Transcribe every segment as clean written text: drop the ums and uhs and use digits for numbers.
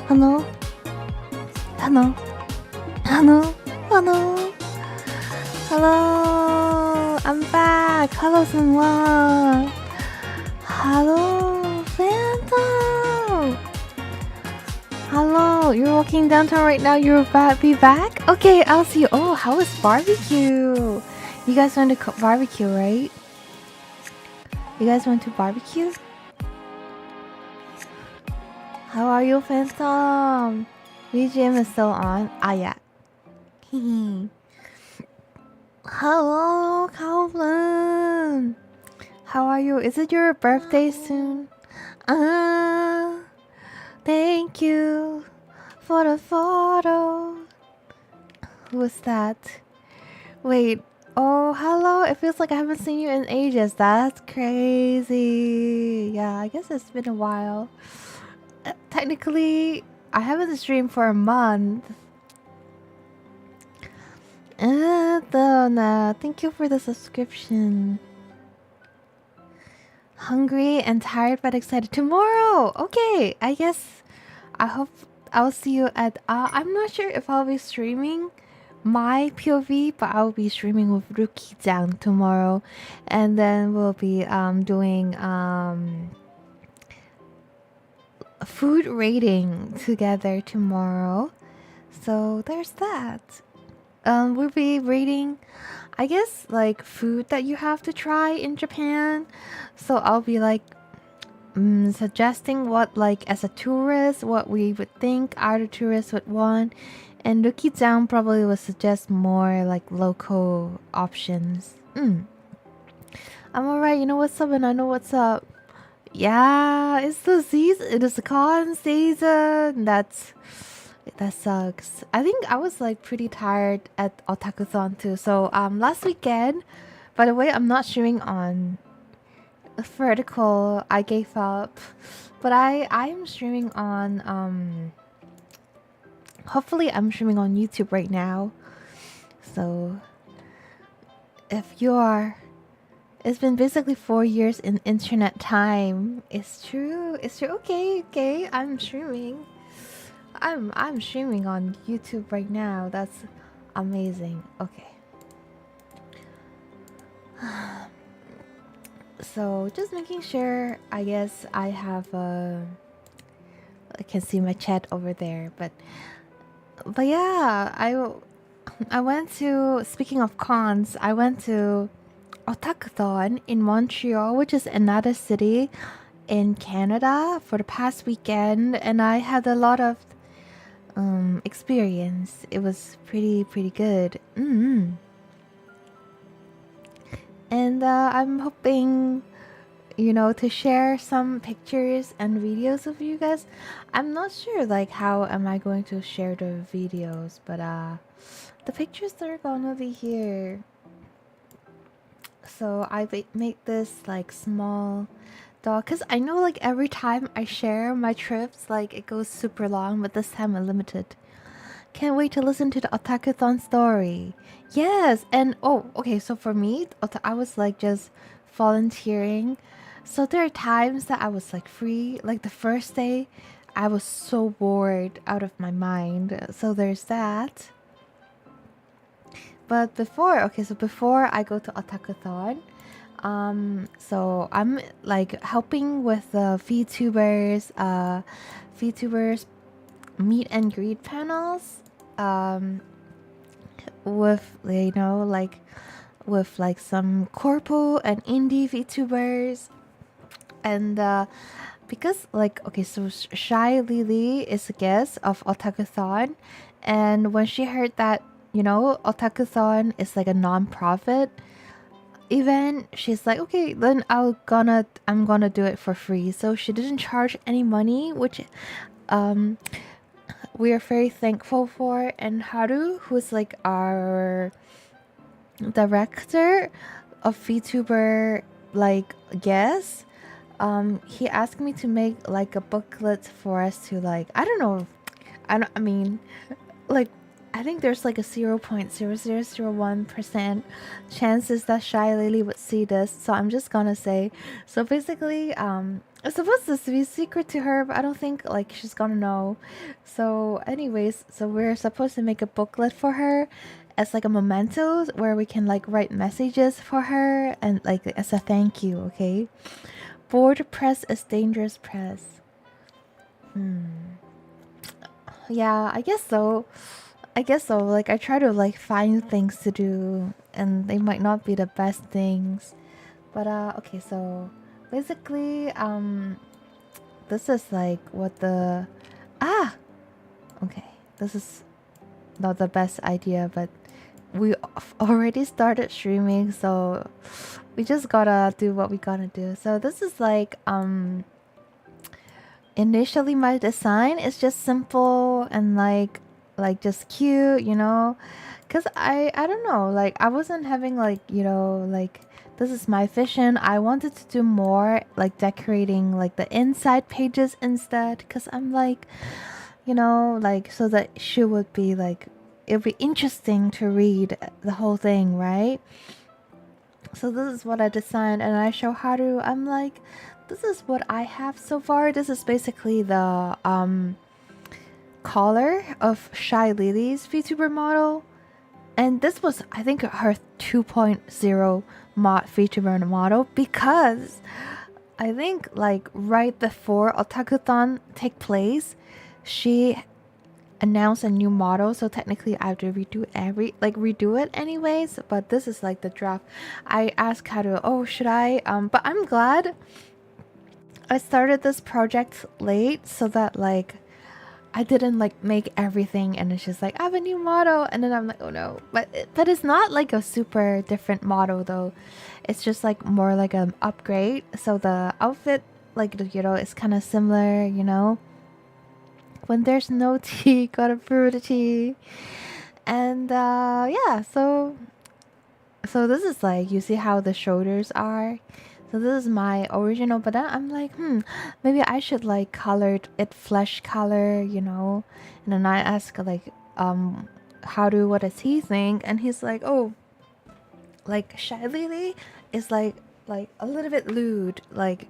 Hello? Hello? Hello? Hello? Hello? I'm back! Hello, someone! Hello, Phantom! Hello, you're walking downtown right now, you're about to be back? Okay, I'll see you. Oh, how was barbecue? You guys went to barbecue, right? You guys went to barbecue? How are you, Phantom? BGM is still on. Ah, yeah. Hello, Calvin. How are you? Is it your birthday soon? Thank you for the photo. Who is that? Wait. Oh, hello. It feels like I haven't seen you in ages. That's crazy. Yeah, I guess it's been a while. Technically, I haven't streamed for a month. Donna, thank you for the subscription. Hungry and tired but excited. Tomorrow! Okay, I guess I hope I'll see you at... I'm not sure if I'll be streaming my POV, but I'll be streaming with Ruki-chan tomorrow. And then we'll be doing food rating together tomorrow. So there's that. We'll be rating, I guess, like food that you have to try in Japan. So I'll be like suggesting what, like, as a tourist, what we would think other tourists would want. And Ruki-chan probably would suggest more like local options. I'm alright, you know what's up, and I know what's up. Yeah, it's the season. It is the con season. That sucks. I think I was like pretty tired at Otakuthon too. So last weekend, by the way, I'm not streaming on vertical. I gave up, but I'm streaming on hopefully I'm streaming on YouTube right now. So if you are, it's been basically 4 years in internet time. It's true. It's true. Okay. I'm streaming. I'm streaming on YouTube right now. That's amazing. Okay. So just making sure. I guess I have I can see my chat over there, but yeah, I went to, speaking of cons, I went to Otakuthon in Montreal, which is another city in Canada, for the past weekend, and I had a lot of experience. It was pretty good. And I'm hoping, to share some pictures and videos of you guys. I'm not sure like how am I going to share the videos, but the pictures are gonna be here. So I make this like small dog, because I know like every time I share my trips, like it goes super long, but this time I'm limited. Can't wait to listen to the Otakuthon story. Yes, and oh, okay, so for me, I was like just volunteering. So there are times that I was like free. Like the first day, I was so bored out of my mind. So there's that. But before I go to Otakuthon, so I'm like helping with the VTubers meet and greet panels, with with like some corpo and indie VTubers, and because like so Shy Lily is a guest of Otakuthon, and when she heard that Otakuthon is like a non-profit event, she's like, okay, then I'm gonna do it for free. So she didn't charge any money, which we are very thankful for. And Haru, who's like our director of VTuber like guest, he asked me to make like a booklet for us to like, I don't know, I mean like I think there's like a 0.0001% chances that Shy Lily would see this. So I'm just gonna say. So basically, it's supposed to be secret to her, but I don't think like she's gonna know. So, anyways, so we're supposed to make a booklet for her as like a memento where we can like write messages for her and like as a thank you. Okay, bored press is dangerous press. Yeah, I guess so. I guess so. Like I try to like find things to do and they might not be the best things. But okay, so basically this is like what the ah okay. This is not the best idea, but we already started streaming, so we just gotta do what we gotta do. So this is like initially my design is just simple and like just cute, you know, because I don't know, like I wasn't having like, you know, like this is my vision. I wanted to do more like decorating like the inside pages instead, because I'm like, you know, like so that she would be like, it'd be interesting to read the whole thing, right? So this is what I designed and I show Haru. I'm like, this is what I have so far. This is basically the collar of Shy Lily's VTuber model. And this was, I think, her 2.0 VTuber model, because I think like right before Otakuthon take place, she announced a new model, so technically I have to redo it anyways, but this is like the draft. I asked Haru, oh, should I but I'm glad I started this project late so that like I didn't like make everything and it's just like I have a new model and then I'm like, oh no. But it's not like a super different model though. It's just like more like an upgrade. So the outfit, like, you know, is kind of similar, you know. When there's no tea, gotta brew the tea. And yeah, so this is like, you see how the shoulders are. So this is my original, but then I'm like, maybe I should like color it flesh color, you know. And then I ask like, what does he think? And he's like, oh, like Shy Lily is like a little bit lewd, like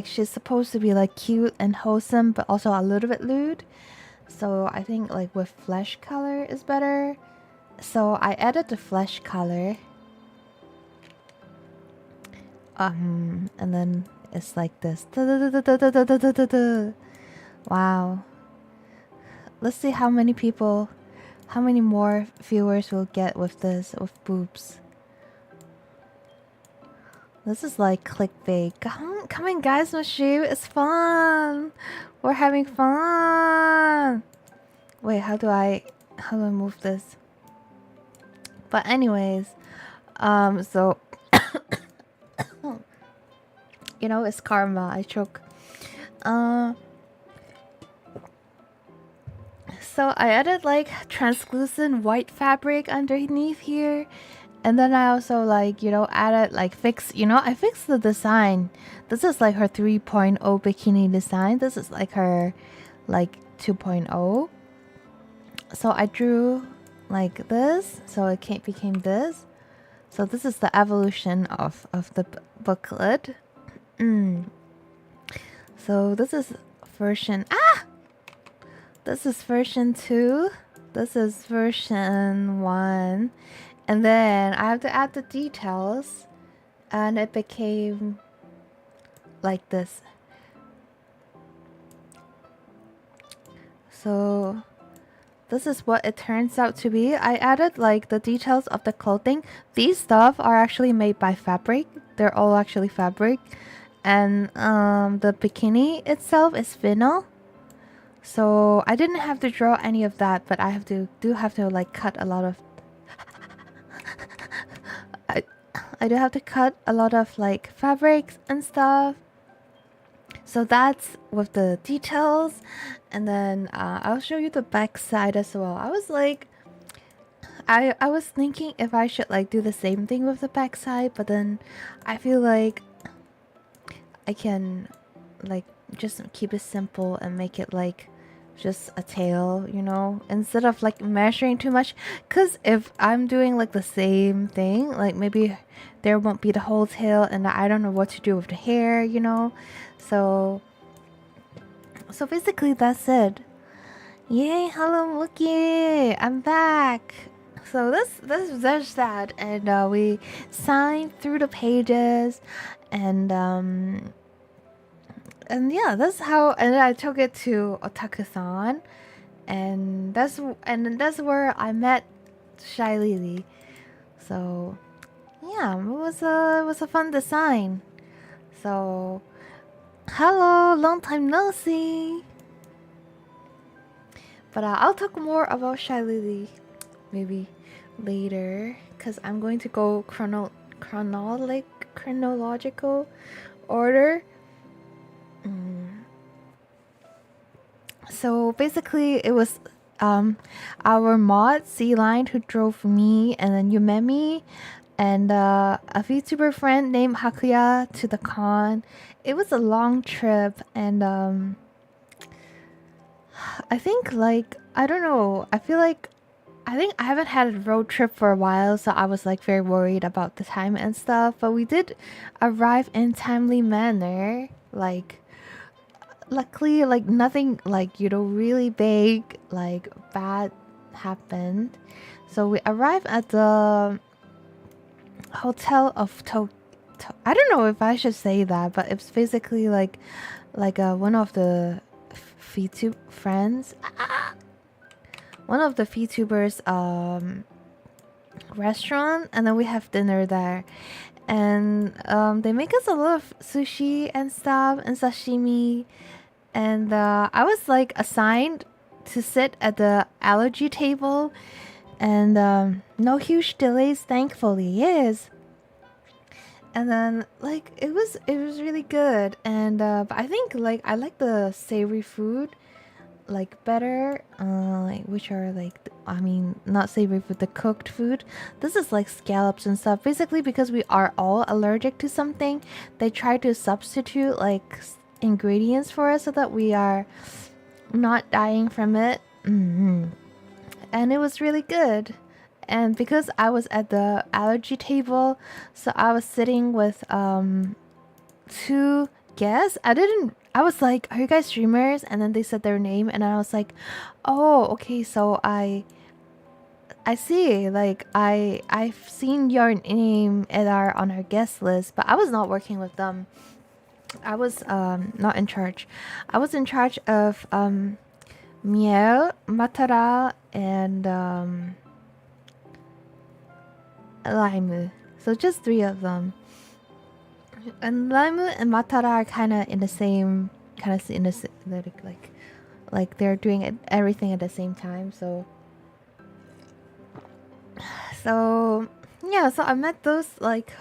she's supposed to be like cute and wholesome, but also a little bit lewd. So I think like with flesh color is better. So I added the flesh color. And then it's like this. Wow. Let's see how many people, how many more viewers will get with this, with boobs. This is like clickbait. Come in, guys, Machine. It's fun. We're having fun. Wait, how do I move this? But anyways, so you know, it's karma. I choke. So I added like translucent white fabric underneath here. And then I also like, you know, added like I fixed the design. This is like her 3.0 bikini design. This is like her like 2.0. So I drew like this. So it became this. So this is the evolution of the booklet. So this is version this is version 2. This is version 1. And then I have to add the details. And it became like this. So this is what it turns out to be. I added like the details of the clothing. These stuff are actually made by fabric. They're all actually fabric. And the bikini itself is vinyl. So I didn't have to draw any of that, but I have to like cut a lot of I do have to cut a lot of like fabrics and stuff. So that's with the details. And then I'll show you the back side as well. I was like, I was thinking if I should like do the same thing with the back side, but then I feel like I can like just keep it simple and make it like just a tail, you know, instead of like measuring too much. Because if I'm doing like the same thing, like maybe there won't be the whole tail and I don't know what to do with the hair, you know. So basically that's it. Yay, hello Mookie, I'm back. So that's that, and we signed through the pages, and yeah, that's how. And then I took it to Otakuthon, and that's where I met Shy Lily. So yeah, it was a fun design. So hello, long time no see. But I'll talk more about Shy Lily maybe later, because I'm going to go chronological order. So basically, it was our mod Sea Line who drove me, and then Yumemi, and a VTuber friend named Hakuya to the con. It was a long trip, and I think like I don't know. I think I haven't had a road trip for a while, so I was like very worried about the time and stuff. But we did arrive in timely manner. Like luckily, like nothing like really big like bad happened. So we arrived at the hotel of I don't know if I should say that, but it's basically like one of the VTube friends, one of the VTubers restaurant, and then we have dinner there, and they make us a lot of sushi and stuff and sashimi, and I was like assigned to sit at the allergy table, and no huge delays, thankfully. Yes. And then like it was really good, and but I think like I like the savory food like better, like which are like I mean not savory food, the cooked food. This is like scallops and stuff. Basically, because we are all allergic to something, they try to substitute like ingredients for us so that we are not dying from it. And it was really good. And because I was at the allergy table, so I was sitting with two guests. I was like, "Are you guys streamers?" And then they said their name, and I was like, "Oh, okay, so I see. Like I've seen your name on our guest list, but I was not working with them. I was not in charge. I was in charge of Miel, Matara, and Laimu. So just three of them. And Laimu and Matara are kind of in the same like they're doing everything at the same time. So yeah, so I met those like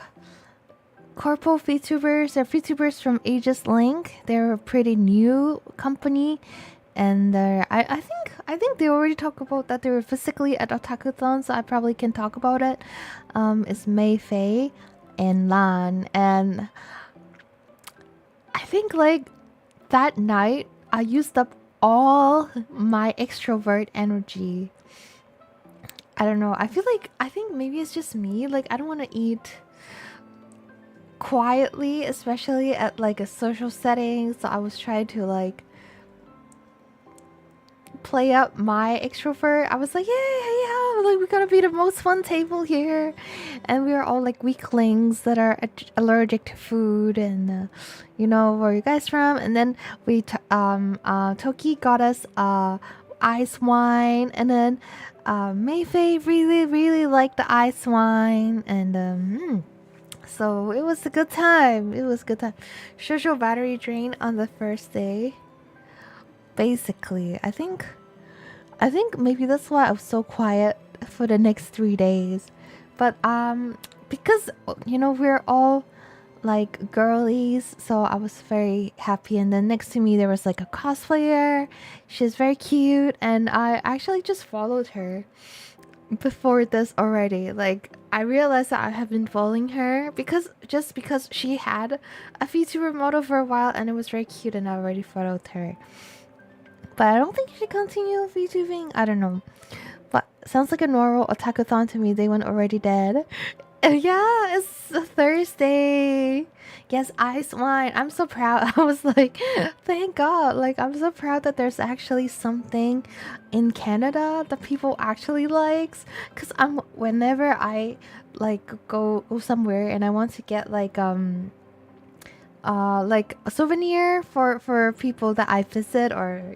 corpo VTubers. They're VTubers from Aegis Link. They're a pretty new company, and I think they already talked about that they were physically at Otakuthon, so I probably can talk about it. It's Mei Fei and Lan, and I think like that night I used up all my extrovert energy. I don't know. I think maybe it's just me. Like I don't want to eat quietly, especially at like a social setting. So I was trying to like play up my extrovert. I was like, yeah, like we're gonna be the most fun table here, and we're all like weaklings that are allergic to food, and you know where you guys from. And then Toki got us ice wine, and then Mayfei really liked the ice wine, and so it was a good time. It was a good time. Social battery drain on the first day. Basically, I think maybe that's why I was so quiet for the next 3 days. But because you know we're all like girlies, so I was very happy. And then next to me there was like a cosplayer. She's very cute, and I actually just followed her before this already. Like I realized that I have been following her because she had a VTuber model for a while, and it was very cute, and I already followed her. But I don't think you should continue VTubing. I don't know. But sounds like a normal otakuthon to me. They went already dead. Yeah, it's a Thursday. Yes, ice wine. I'm so proud. I was like, thank God. Like, I'm so proud that there's actually something in Canada that people actually likes. Cause whenever I like go somewhere and I want to get like a souvenir for people that I visit, or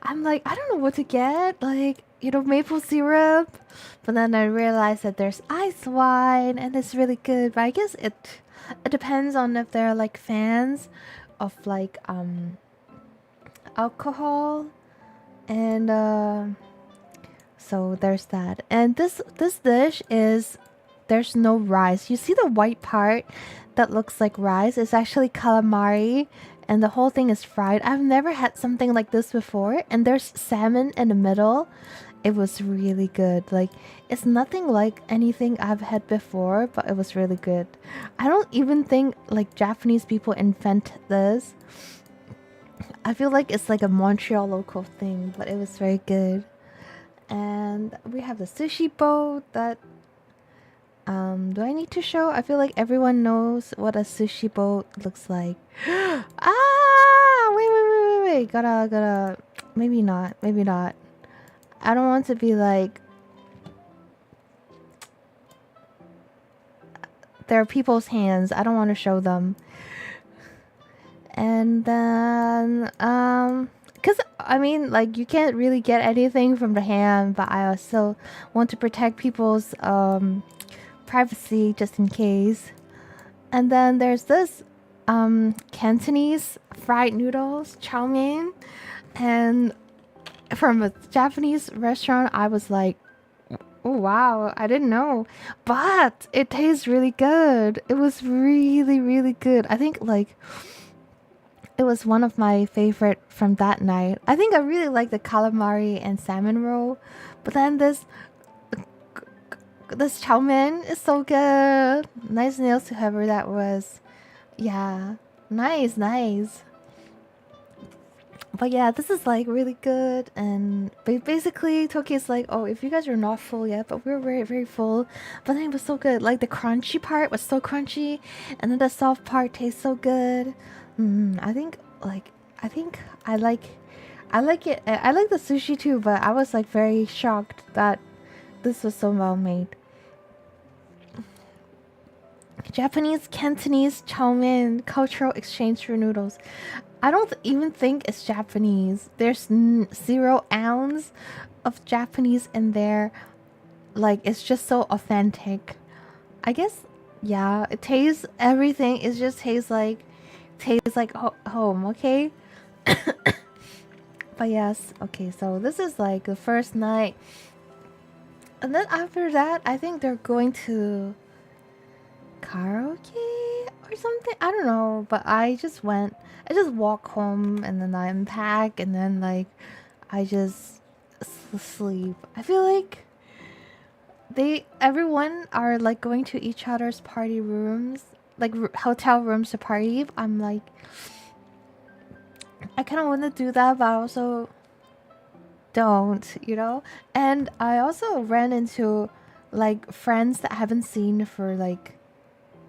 I'm like, I don't know what to get, like maple syrup, but then I realized that there's ice wine and it's really good. But I guess it depends on if they're like fans of like alcohol, and so there's that. And this dish is, there's no rice. You see the white part that looks like rice? It's actually calamari, and the whole thing is fried. I've never had something like this before, and there's salmon in the middle. It was really good. Like, it's nothing like anything I've had before, but it was really good. I don't even think like Japanese people invent this. I feel like it's like a Montreal local thing, but it was very good. And we have the sushi boat that do I need to show? I feel like everyone knows what a sushi boat looks like. Wait. Gotta. Maybe not. Maybe not. I don't want to be like. They're people's hands. I don't want to show them. And then, because I mean, like, you can't really get anything from the hand, but I also want to protect people's privacy just in case. And then there's this Cantonese fried noodles, chow mein, and from a Japanese restaurant. I was like, oh wow, I didn't know, but it tastes really good. It was really, really good. I think like it was one of my favorite from that night. I think I really like the calamari and salmon roll, but then this chow mein is so good. Nice nails to whoever that was. Yeah, nice. But yeah, this is like really good, and basically Toki's like, oh, if you guys are not full yet, but we're very, very full. But then it was so good. Like, the crunchy part was so crunchy, and then the soft part tastes so good. I think I like it. I like the sushi too, but I was like very shocked that this was so well made. Japanese Cantonese chow mein cultural exchange for noodles. I don't even think it's Japanese. There's 0 ounce of Japanese in there. Like, it's just so authentic. I guess, yeah, it tastes everything. It just tastes like home, okay? But yes, okay, so this is like the first night. And then after that, I think they're going to karaoke or something. I don't know, but I just walk home, and then I unpack, and then like I just sleep. I feel like everyone are like going to each other's party rooms, like hotel rooms to party. I'm like, I kind of want to do that, but I also don't. And I also ran into like friends that I haven't seen for like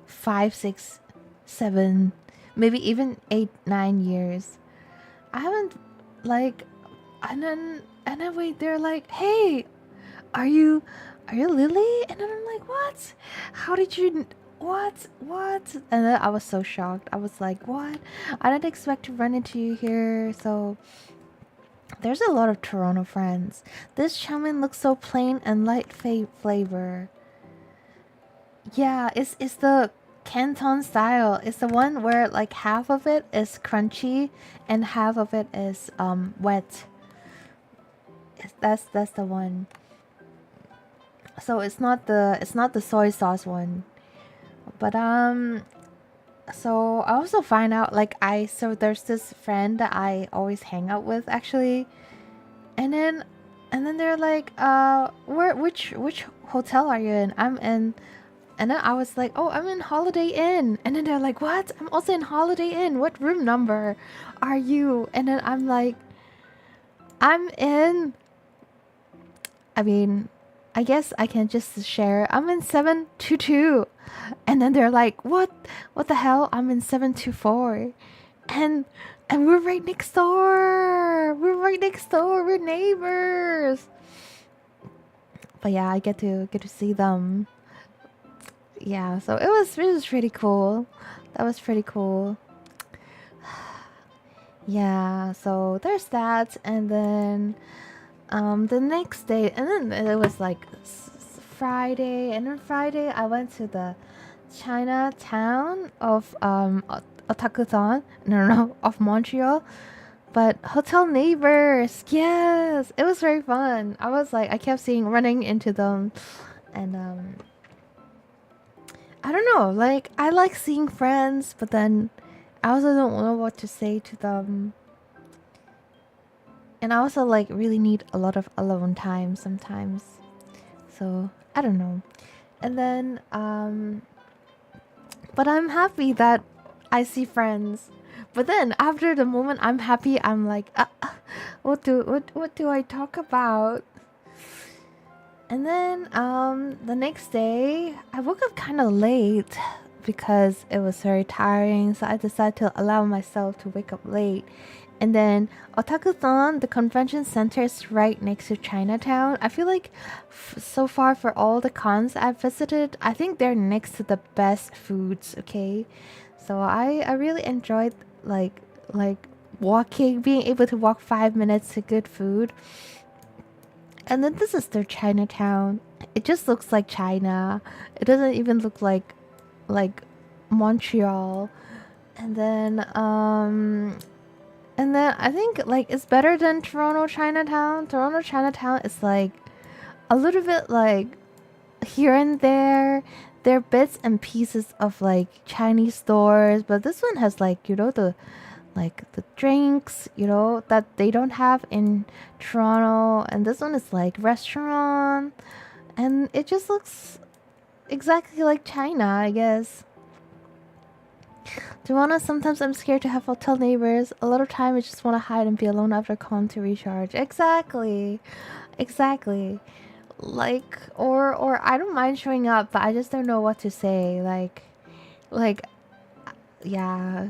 5, 6, 7, maybe even 8, 9 years. I haven't like, and then wait, they're like, hey, are you Lily? And then I'm like, what? How did you? What? And then I was so shocked. I was like, what? I didn't expect to run into you here. So there's a lot of Toronto friends. This chow mein looks so plain and light flavor. Yeah, it's the Canton style. It's the one where like half of it is crunchy and half of it is wet. That's the one. So it's not the soy sauce one. But so I also find out like so there's this friend that I always hang out with actually. And then they're like, which hotel are you in? I'm in. And then I was like, oh, I'm in Holiday Inn. And then they're like, what? I'm also in Holiday Inn. What room number are you? And then I'm like, I'm in. I mean, I guess I can just share. I'm in 722. And then they're like, "What? What the hell? I'm in 724." And and we're right next door. We're right next door. We're neighbors. But yeah, I get to see them. Yeah, so it was pretty cool. That was pretty cool. Yeah, so there's that, and then the next day, and then it was like Friday, and on Friday I went to the Chinatown of Otakuthon, no, of Montreal, but hotel neighbors. Yes, it was very fun. I was like, I kept seeing running into them, and I don't know, like I like seeing friends, but then I also don't know what to say to them. And I also like really need a lot of alone time sometimes. So I don't know. And then but I'm happy that I see friends. But then after the moment I'm happy, I'm like, what do I talk about? And then the next day I woke up kind of late because it was very tiring, so I decided to allow myself to wake up late. And then Otakuthon, the convention center, is right next to Chinatown. I feel like so far for all the cons I've visited, I think they're next to the best foods. Okay, so I really enjoyed like walking, being able to walk 5 minutes to good food. And then this is their Chinatown. It just looks like China. It doesn't even look like Montreal. And then I think like it's better than Toronto Chinatown. Toronto Chinatown is like a little bit like here and there. There are bits and pieces of like Chinese stores, but this one has like, the drinks, that they don't have in Toronto, and this one is like restaurant, and it just looks exactly like China, I guess. Toronto, sometimes I'm scared to have hotel neighbors. A lot of time I just want to hide and be alone after calling to recharge. Exactly. Exactly. Like, or I don't mind showing up, but I just don't know what to say. Like yeah.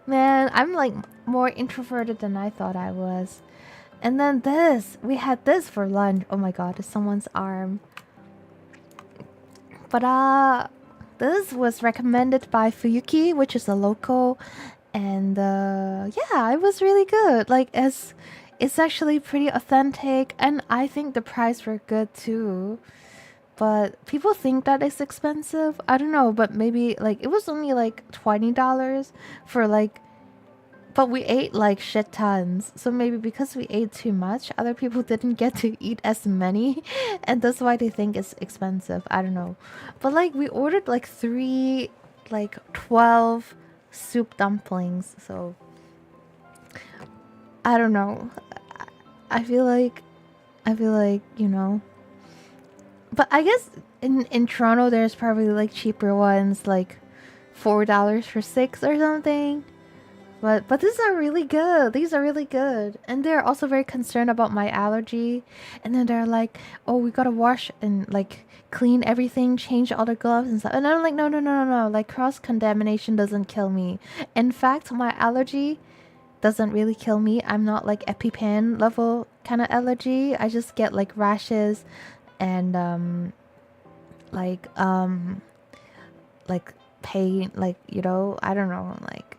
Man, I'm like more introverted than I thought I was. And then we had this for lunch. Oh my god, it's someone's arm. But this was recommended by Fuyuki, which is a local, and yeah, it was really good. Like it's actually pretty authentic, and I think the price were good too. But people think that it's expensive. I don't know, but maybe like it was only like $20 for like, but we ate like shit tons. So maybe because we ate too much, other people didn't get to eat as many. And that's why they think it's expensive. I don't know. But like we ordered like 12 soup dumplings. So I don't know. I feel like, But I guess in Toronto, there's probably like cheaper ones, like $4 for six or something. But these are really good. These are really good. And they're also very concerned about my allergy. And then they're like, "Oh, we gotta wash and like clean everything, change all the gloves and stuff." And I'm like, "No, no, no, no, no. Like cross contamination doesn't kill me. In fact, my allergy doesn't really kill me. I'm not like EpiPen level kind of allergy. I just get like rashes and like like pain, like I don't know, like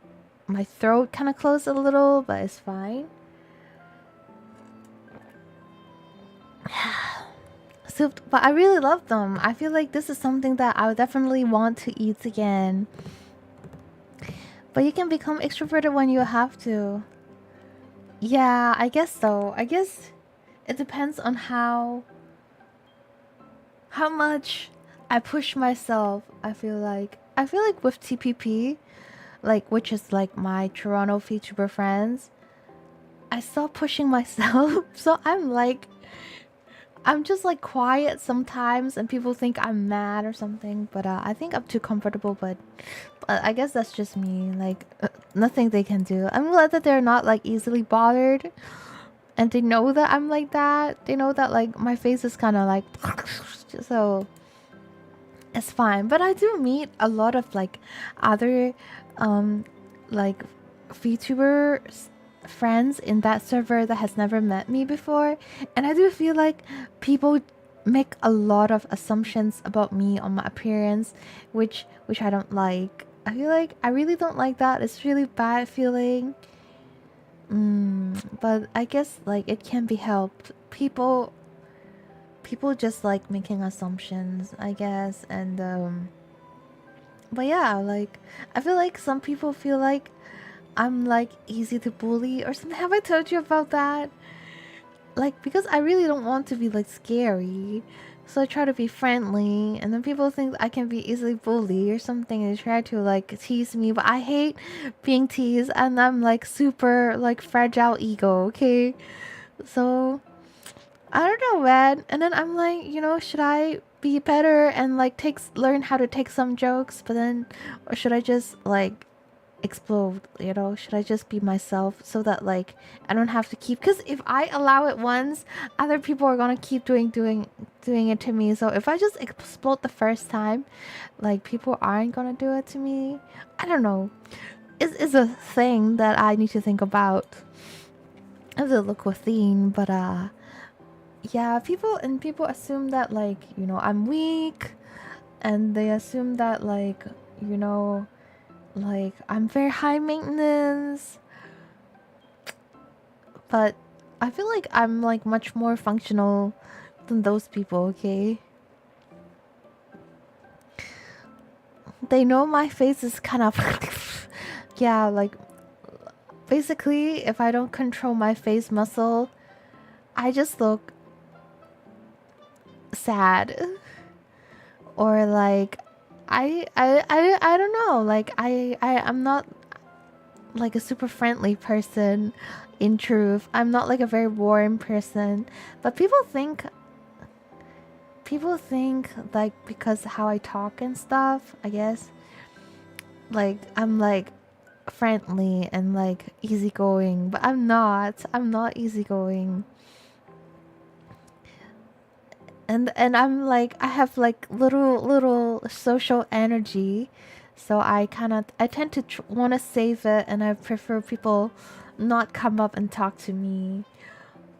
my throat kind of closed a little, but it's fine. Soup, but I really love them. I feel like this is something that I would definitely want to eat again. But you can become extroverted when you have to. Yeah, I guess so. I guess it depends on how much I push myself. I feel like with TPP, like which is like my Toronto VTuber friends, I stopped pushing myself. So I'm just like quiet sometimes, and people think I'm mad or something. But I think I'm too comfortable. But I guess that's just me. Like nothing they can do. I'm glad that they're not like easily bothered. and they know that I'm like that. They know that like my face is kind of like so it's fine. But I do meet a lot of like other um like VTuber friends in that server that has never met me before, and I do feel like people make a lot of assumptions about me on my appearance, which I don't like. I feel like I really don't like that. It's really bad feeling. But I guess like it can be helped. People just like making assumptions, I guess, and but yeah, like I feel like some people feel like I'm like easy to bully or something. Have I told you about that? Like because I really don't want to be like scary. So I try to be friendly, and then people think I can be easily bullied or something, and they try to like tease me. But I hate being teased, and I'm like super like fragile ego. Okay, so I don't know, man. And then I'm like, should I be better and like learn how to take some jokes, but then, or should I just like explode? Should I just be myself so that like I don't have to keep? Because if I allow it once, other people are gonna keep doing it to me. So if I just explode the first time, like people aren't gonna do it to me. I don't know. It's a thing that I need to think about. It's a local theme, but yeah, people assume that like I'm weak, and they assume that like you know like I'm very high maintenance, but I feel like I'm like much more functional than those people. Okay, they know my face is kind of yeah, like basically if I don't control my face muscle, I just look sad, or like I don't know, like I'm not like a super friendly person. In truth, I'm not like a very warm person, but people think like because how I talk and stuff, I guess, like I'm like friendly and like easygoing, but I'm not easygoing. And I'm like I have like little social energy, so I tend to want to save it, and I prefer people not come up and talk to me,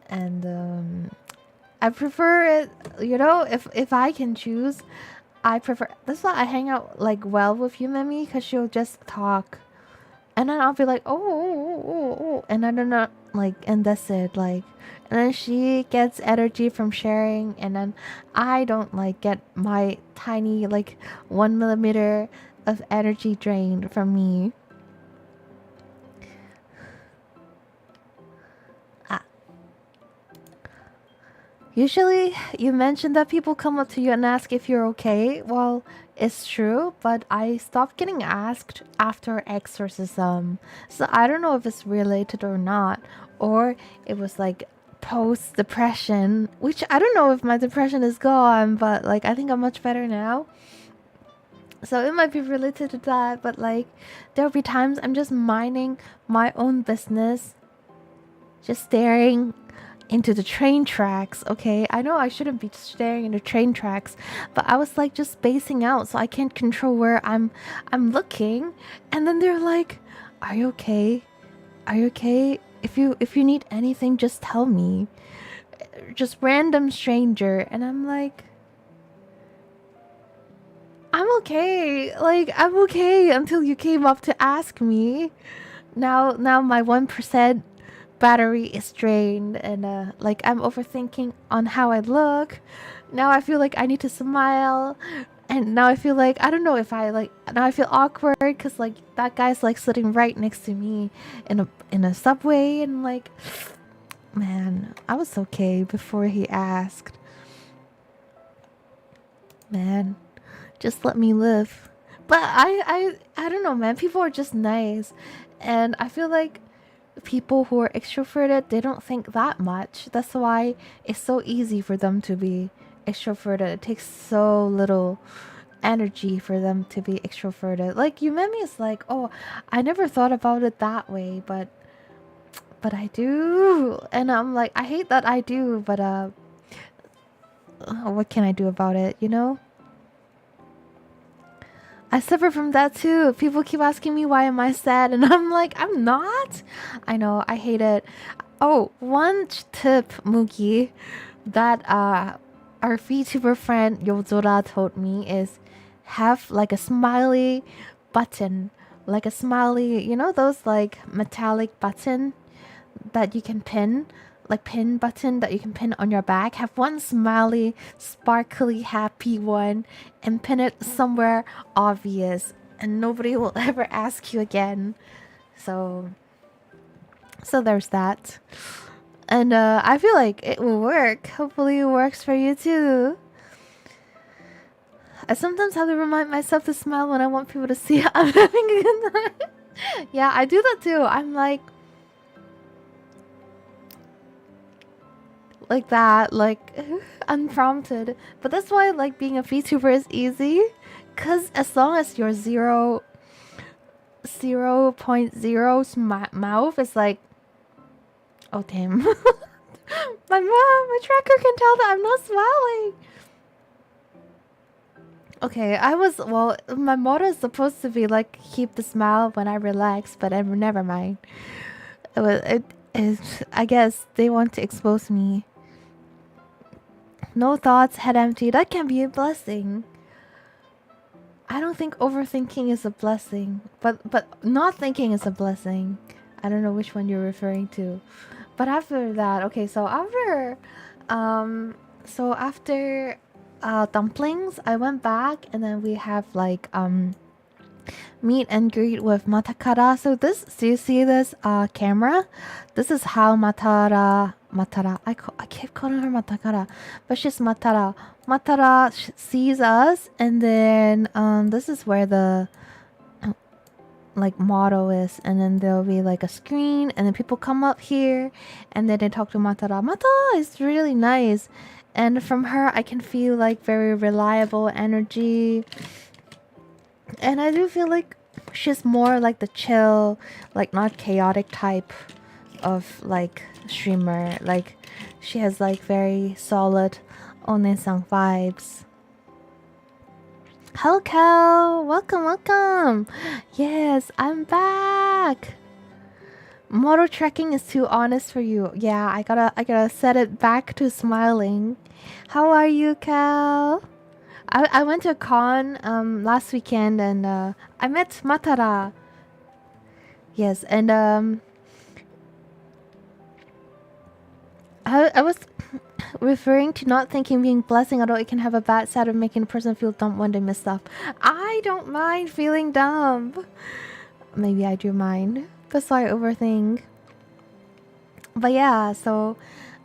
and I prefer it. If I can choose, I prefer. That's why I hang out like well with you, Mimi, because she'll just talk, and then I'll be like, oh, and I don't know, like, and that's it, like, and then she gets energy from sharing, and then I don't like get my tiny like 1 millimeter of energy drained from me. Ah. Usually, you mentioned that people come up to you and ask if you're okay. Well, it's true, but I stopped getting asked after exorcism. So I don't know if it's related or not. Or it was like post depression, which I don't know if my depression is gone, but like I think I'm much better now. So it might be related to that, but like there'll be times I'm just minding my own business, just staring into the train tracks. Okay, I know I shouldn't be staring into train tracks, but I was like just spacing out, so I can't control where I'm looking. And then they're like, "Are you okay? Are you okay? If you need anything, just tell me." Just random stranger, and I'm like, "I'm okay. Like I'm okay until you came up to ask me." Now my 1% battery is drained, and like I'm overthinking on how I look. Now I feel like I need to smile, and now I feel like I don't know if I like, now I feel awkward because like that guy's like sitting right next to me in a subway, and like, man, I was okay before he asked. Man, just let me live. But I don't know, man. People are just nice, and I feel like people who are extroverted, they don't think that much. That's why it's so easy for them to be extroverted. It takes so little energy for them to be extroverted. Like Yumemi is like, oh, I never thought about it that way, but but I do. And I'm like, I hate that I do, but what can I do about it, you know? I suffer from that too. People keep asking me why am I sad, and I'm like, I'm not. I know, I hate it. Oh, one tip, Mookie, that our VTuber friend Yozora told me is have like a smiley button, like a smiley, you know those like metallic button that you can pin, like pin button that you can pin on your back. Have one smiley, sparkly, happy one and pin it somewhere obvious and nobody will ever ask you again. So there's that. And I feel like it will work. Hopefully it works for you too. I sometimes have to remind myself to smile when I want people to see I'm having a good time. Yeah, I do that too. I'm like that, like unprompted. But that's why like being a VTuber is easy, cause as long as your 0.0 mouth is like, oh damn, my tracker can tell that I'm not smiling. Okay, my motto is supposed to be like keep the smile when I relax, but never mind. It is. I guess they want to expose me. No thoughts, head empty. That can be a blessing. I don't think overthinking is a blessing, but not thinking is a blessing. I don't know which one you're referring to. But after that, okay, so after dumplings, I went back and then we have like meet and greet with Matakara. So do you see this camera? This is how Matara, I keep calling her Matakara, but she's Matara. Matara sees us, and then this is where the like motto is, and then there'll be like a screen, and then people come up here, and then they talk to Matara. Matara is really nice, and from her I can feel like very reliable energy. And I do feel like she's more like the chill, like not chaotic type of like streamer. Like she has like very solid Onesang vibes. Hello Cal, welcome. Yes, I'm back. Motor trekking is too honest for you. Yeah, I gotta set it back to smiling. How are you, Cal? I went to a con last weekend and I met Matara. Yes, and I was referring to not thinking being blessing, although it can have a bad side of making a person feel dumb when they miss stuff. I don't mind feeling dumb. Maybe I do mind. That's why I overthink. But yeah, so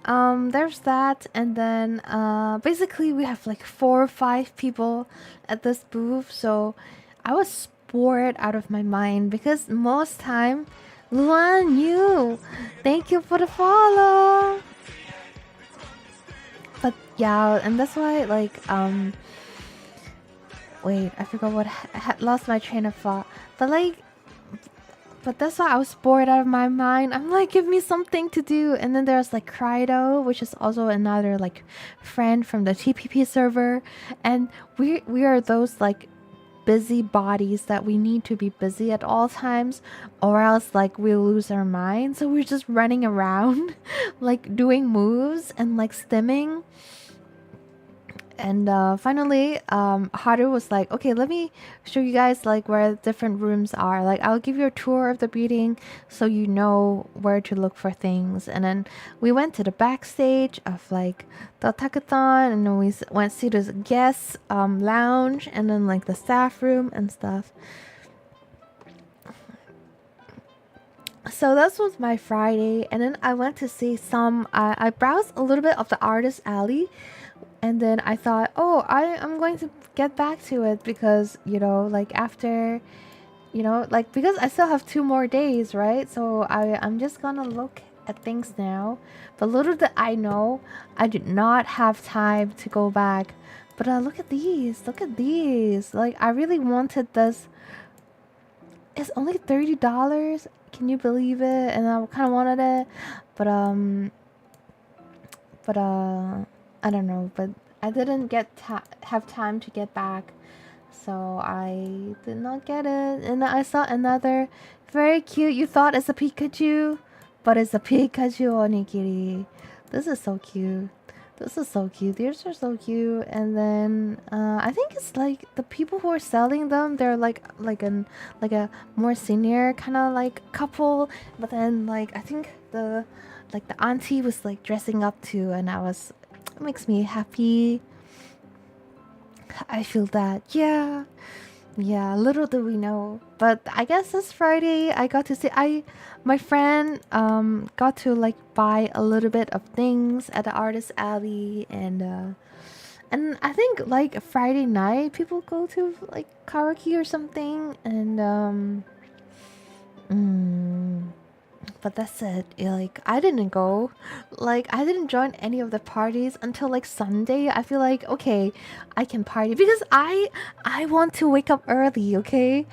there's that, and then basically we have like 4 or 5 people at this booth, so I was bored out of my mind because most time Luan, you, thank you for the follow. But yeah, and that's why like wait, I forgot what I had lost my train of thought, but that's why I was bored out of my mind. I'm like, give me something to do. And then there's like Krydo, which is also another like friend from the TPP server. And we are those like busy bodies that we need to be busy at all times, or else like we'll lose our mind. So we're just running around like doing moves and like stimming. And finally, Haru was like, okay, let me show you guys like where different rooms are. Like, I'll give you a tour of the building so you know where to look for things. And then we went to the backstage of like the Otakuthon, and then we went to see the guest lounge, and then like the staff room and stuff. So that was my Friday, and then I went to see some. I browsed a little bit of the artist alley. And then I thought, oh, I'm going to get back to it because, you know, like after, you know, like because I still have 2 more days, right? So I'm just gonna look at things now. But little did I know, I did not have time to go back. But look at these. Look at these. Like, I really wanted this. It's only $30. Can you believe it? And I kind of wanted it, but but I don't know. But I didn't have time to get back, so I did not get it. And I saw another very cute. You thought it's a Pikachu, but it's a Pikachu onigiri. This is so cute. This is so cute. These are so cute. And then I think it's like the people who are selling them. They're like a more senior kind of like couple. But then like I think the auntie was like dressing up too, and it makes me happy. I feel that. Yeah. Yeah, little do we know. But I guess this Friday I got to see my friend got to like buy a little bit of things at the artist alley, and I think like Friday night people go to like karaoke or something, and mm, but that's it. Like I didn't go, like I didn't join any of the parties until like Sunday. I feel like okay, I can party because I want to wake up early. Okay,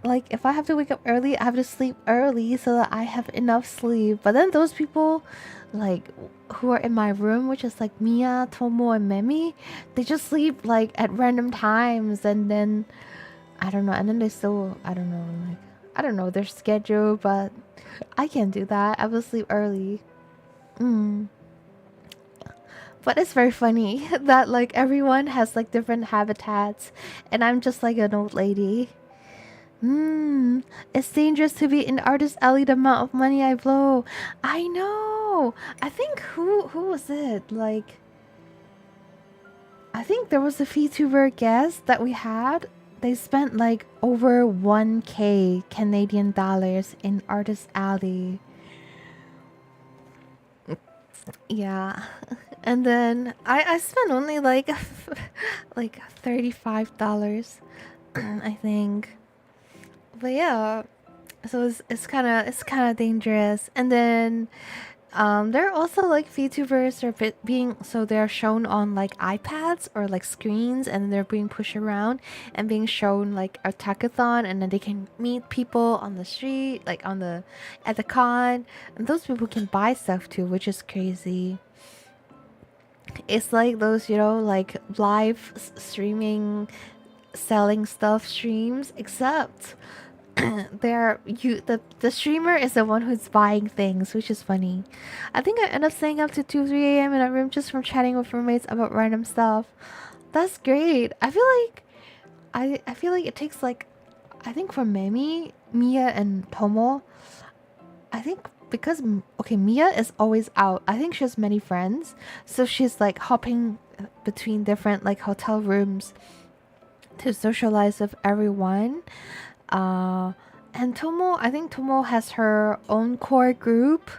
like if I have to wake up early, I have to sleep early so that I have enough sleep. But then those people, like who are in my room, which is like Mia, Tomo, and Memi, they just sleep like at random times, and then I don't know, and then they still I don't know, like I don't know their schedule, but I can't do that. I will sleep early. Mm. But it's very funny that like everyone has like different habitats, and I'm just like an old lady. It's dangerous to be in artist alley. The amount of money I blow. I know. I think who was it? Like I think there was a VTuber guest that we had. They spent like over 1K Canadian dollars in artist alley. Yeah. And then I spent only like like $35 I think. But yeah, so it's kind of dangerous. And then there are also like VTubers are being so they're shown on like iPads or like screens, and they're being pushed around and being shown like a Otakuthon, and then they can meet people on the street, like on the at the con, and those people can buy stuff too, which is crazy. It's like those, like live streaming, selling stuff streams, except the streamer is the one who's buying things, which is funny. I think I end up staying up to 2 3 a.m. in a room just from chatting with roommates about random stuff. That's great. I feel like it takes like I think for Mimi, Mia, and Tomo, I think because okay, Mia is always out. I think she has many friends, so she's like hopping between different like hotel rooms to socialize with everyone. Uh, and Tomo, I think Tomo has her own core group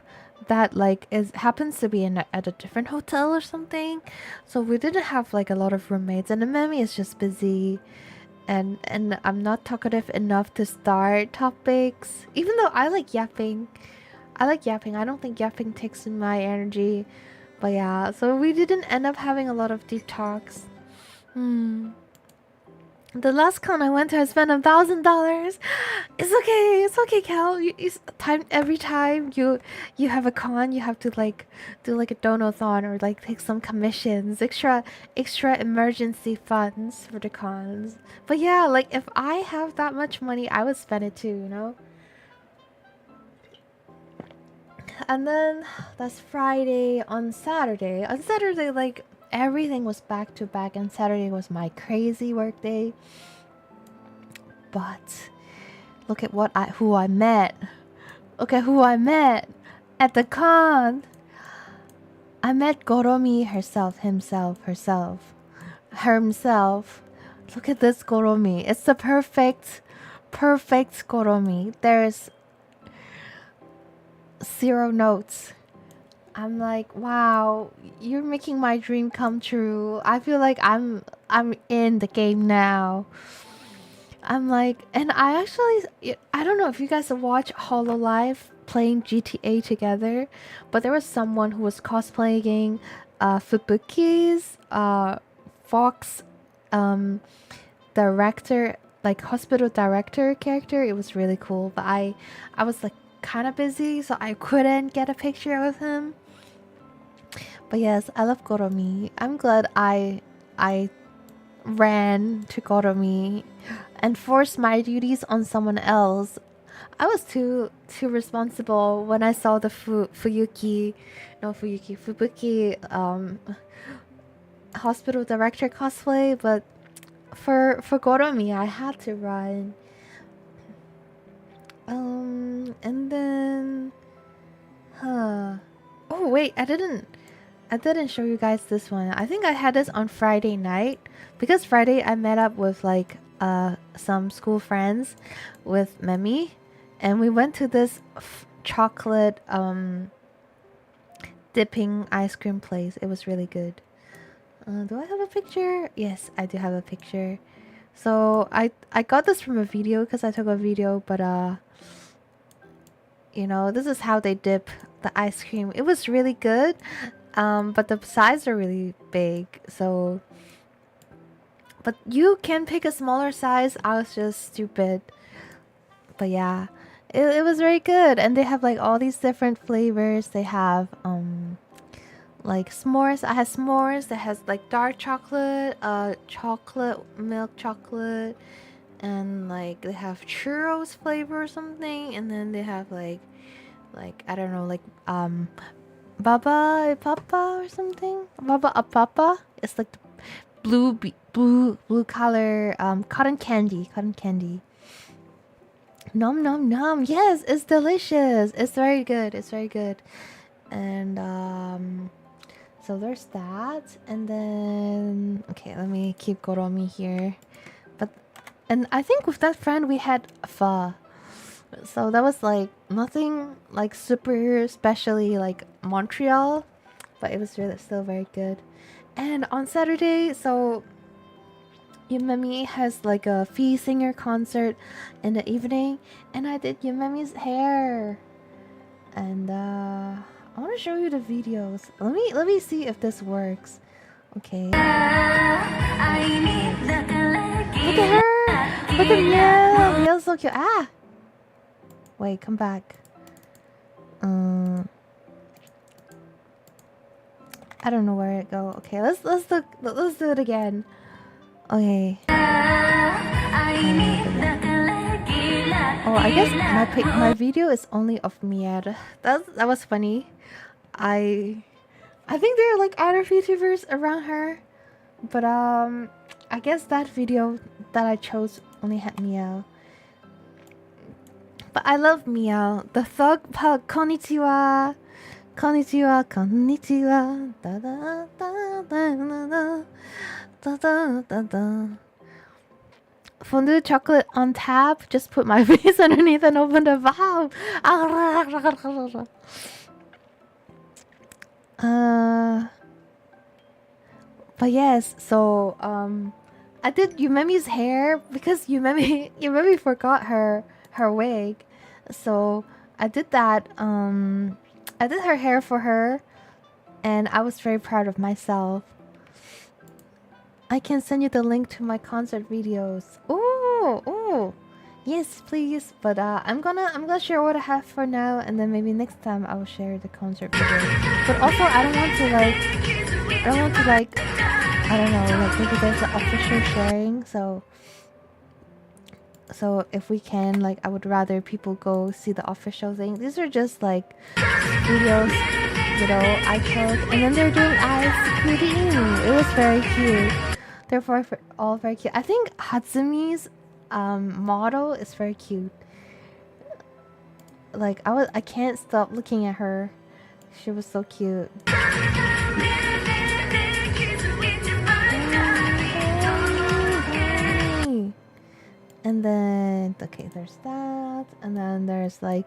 that like is happens to be at a different hotel or something. So we didn't have like a lot of roommates, and the Memi is just busy, and I'm not talkative enough to start topics. Even though I like yapping, I don't think yapping takes in my energy. But yeah, so we didn't end up having a lot of deep talks. Hmm. The last con I went to, I spent $1,000. It's okay, Cal. Time every time you have a con, you have to like do like a donathon or like take some commissions, extra emergency funds for the cons. But yeah, like if I have that much money, I would spend it too. And then that's Friday. On Saturday, like everything was back to back, and Saturday was my crazy work day. But look at who I met. Look at who I met at the con. I met Goromi herself. Look at this Goromi. It's the perfect Goromi. There's 0 notes. I'm like, wow, you're making my dream come true. I feel like I'm in the game now. I'm like, and I don't know if you guys watch Hololive playing GTA together, but there was someone who was cosplaying Fubuki's Fox director, like hospital director character. It was really cool, but I was like kind of busy, so I couldn't get a picture with him. But yes, I love Goromi. I'm glad I ran to Goromi and forced my duties on someone else. I was too responsible when I saw the Fubuki hospital director cosplay, but for Goromi I had to run. And then oh wait, I didn't show you guys this one. I think I had this on Friday night because Friday I met up with like some school friends with Memi, and we went to this chocolate dipping ice cream place. It was really good. Do I have a picture? Yes, I do have a picture. So I got this from a video because I took a video, but you know, this is how they dip the ice cream. It was really good, but the size are really big. So, but you can pick a smaller size. I was just stupid, but yeah, it was very good. And they have like all these different flavors. They have like s'mores. I had s'mores that has like dark chocolate, chocolate milk chocolate, and like they have churros flavor or something, and then they have like I don't know, like baba papa or something. Baba a papa. It's like the blue color cotton candy. Nom nom nom. Yes, it's delicious. It's very good. It's very good. And so there's that, and then okay, let me keep Goromi here. And I think with that friend we had pho. So that was like nothing like super specially like Montreal, but it was really still very good. And on Saturday, so Yumemi has like a Fee singer concert in the evening, and I did Yumemi's hair. And I want to show you the videos. Let me see if this works. Okay. Look at her! Look at Miel! Miel's so cute. Ah! Wait, come back. I don't know where it go. Okay, let's do it again. Okay. Oh, I guess my video is of Mier. That was funny. I think there are like other VTubers around her, but I guess that video that I chose only had Meow. But I love Meow. The thug pug. Konnichiwa. Konnichiwa. Konnichiwa. Da da da da da da da da da. Fondue chocolate on tap. Just put my face underneath and open the valve. But yes, so I did Yumemi's hair because Yumemi forgot her wig, so I did that. I did her hair for her, and I was very proud of myself. I can send you the link to my concert videos. Ooh, yes, please. But I'm gonna share what I have for now, and then maybe next time I will share the concert videos. But also, I don't want to like, I don't know, like maybe there's an official sharing. So if we can, like, I would rather people go see the official thing. These are just like videos, you know, I took, and then they're doing ice cream. It was very cute. They're all very cute. I think Hatsumi's model is very cute. Like I can't stop looking at her. She was so cute. And then okay, there's that, and then there's like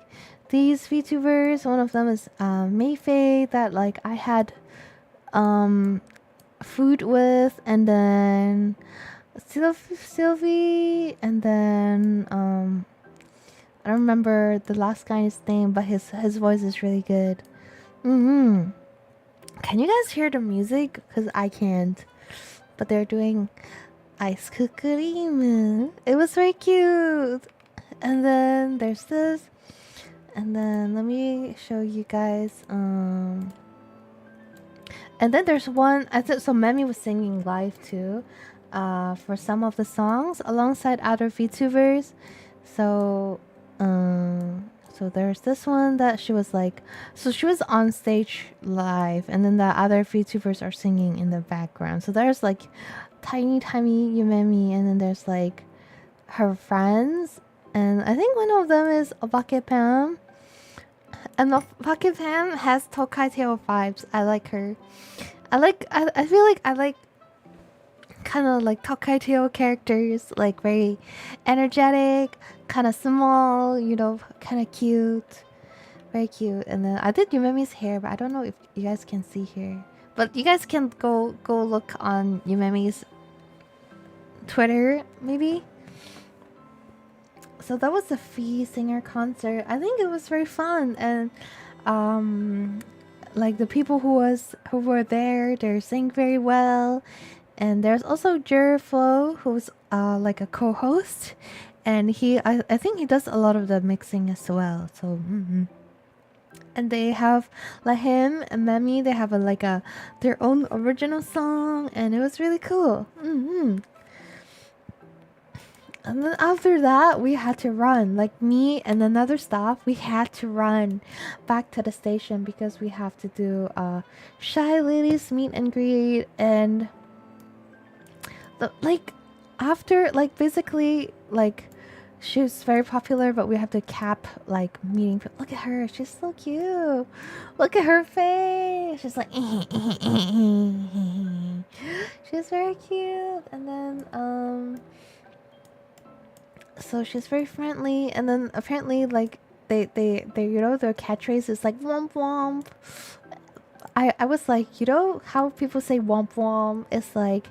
these VTubers. One of them is Mayfei that like I had food with, and then Sylvie, and then I don't remember the last guy's name, but his voice is really good. Can you guys hear the music? Because I can't. But they're doing ice cream. It was very cute. And then there's this. And then let me show you guys. And then there's one. I thought so. Memi was singing live too, for some of the songs alongside other VTubers. So, so there's this one that she was like. So she was on stage live, and then the other VTubers are singing in the background. So there's like tiny, tiny Yumemi, and then there's like her friends, and I think one of them is Obake Pam. And Obake Pam has Tokai Tail vibes. I like her. I feel like I like kind of like Tokai Tail characters, like very energetic, kind of small, you know, kind of cute. Very cute. And then I did Yumemi's hair, but I don't know if you guys can see here. But you guys can go look on Yumemi's Twitter, maybe. So that was the Fee Singer concert. I think it was very fun, and like the people who were there, they sing very well. And there's also Jerflo, who's like a co-host, and I think he does a lot of the mixing as well. So and they have like him and Memi, they have a their own original song, and it was really cool. And then after that, we had to run. Like me and another staff, we had to run back to the station because we have to do Shy Lady's meet and greet. And like after, like basically, like she was very popular, but we have to cap like meeting. Look at her, she's so cute. Look at her face. She's like, she's very cute. And then so she's very friendly, and then apparently like they you know, their catchphrase is like womp womp. I was like, you know how people say womp womp, it's like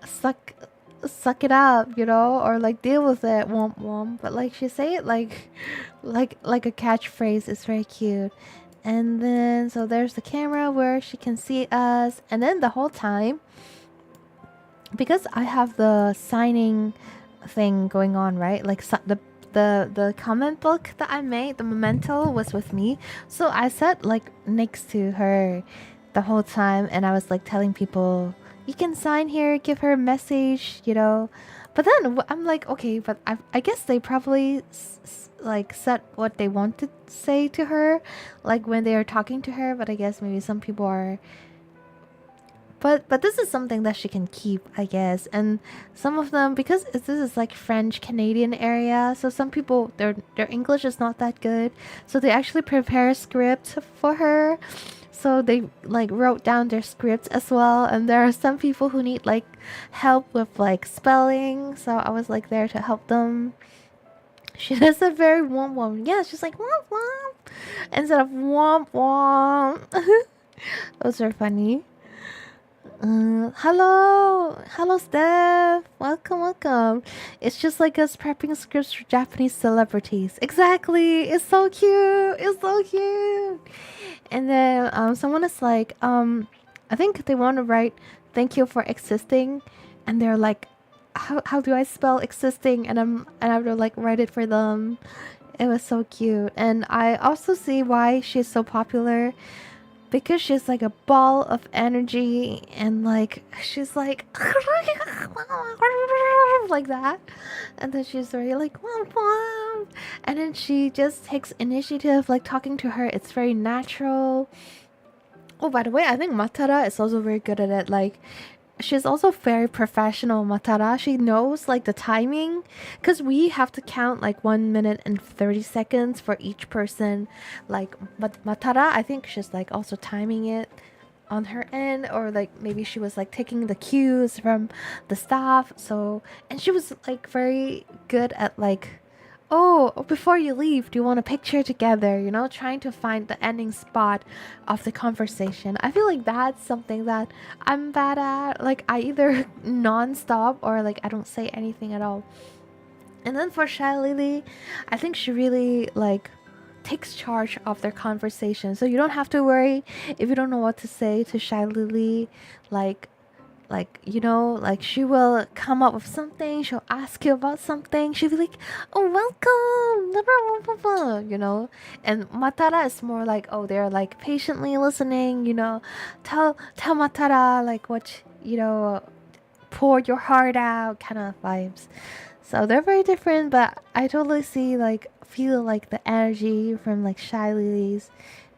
suck it up, you know, or like deal with it, womp womp. But like she say it like a catchphrase. It's very cute. And then so there's the camera where she can see us, and then the whole time, because I have the signing thing going on, right? Like the comment book that I made, the memento was with me. So I sat like next to her the whole time, and I was like telling people, you can sign here, give her a message, you know. But then I'm like, okay, but I guess they probably like said what they want to say to her, like when they are talking to her. But I guess maybe some people are. But this is something that she can keep, I guess. And some of them, because this is like French Canadian area, so some people their English is not that good, so they actually prepare a script for her. So they like wrote down their scripts as well, and there are some people who need like help with like spelling, so I was like there to help them. She does a very womp womp. Yeah, she's like womp womp instead of womp womp. Those are funny. Hello, Steph. Welcome, welcome. It's just like us prepping scripts for Japanese celebrities. Exactly. It's so cute. It's so cute. And then someone is like, I think they want to write "Thank you for existing," and they're like, how do I spell existing? And I have to like write it for them. It was so cute, and I also see why she's so popular, because she's like a ball of energy, and like she's like like that, and then she's very like womp womp, and then she just takes initiative, like talking to her, it's very natural. Oh, by the way, I think Matara is also very good at it. Like she's also very professional. Matara, she knows like the timing, because we have to count like 1 minute and 30 seconds for each person. Like, but Matara, I think she's like also timing it on her end, or like maybe she was like taking the cues from the staff. So, and she was like very good at like, oh, before you leave, do you want a picture together? You know, trying to find the ending spot of the conversation. I feel like that's something that I'm bad at. Like, I either non-stop or like I don't say anything at all. And then for Shy Lily, I think she really like takes charge of their conversation. So you don't have to worry if you don't know what to say to Shy Lily. Like, like, you know, like she will come up with something, she'll ask you about something, she'll be like, oh, welcome, blah, blah, blah, blah, blah, you know. And Matara is more like, oh, they're like patiently listening, you know, tell Matara like what, you know, pour your heart out kind of vibes. So they're very different, but I totally see like feel like the energy from like Shy Lilies,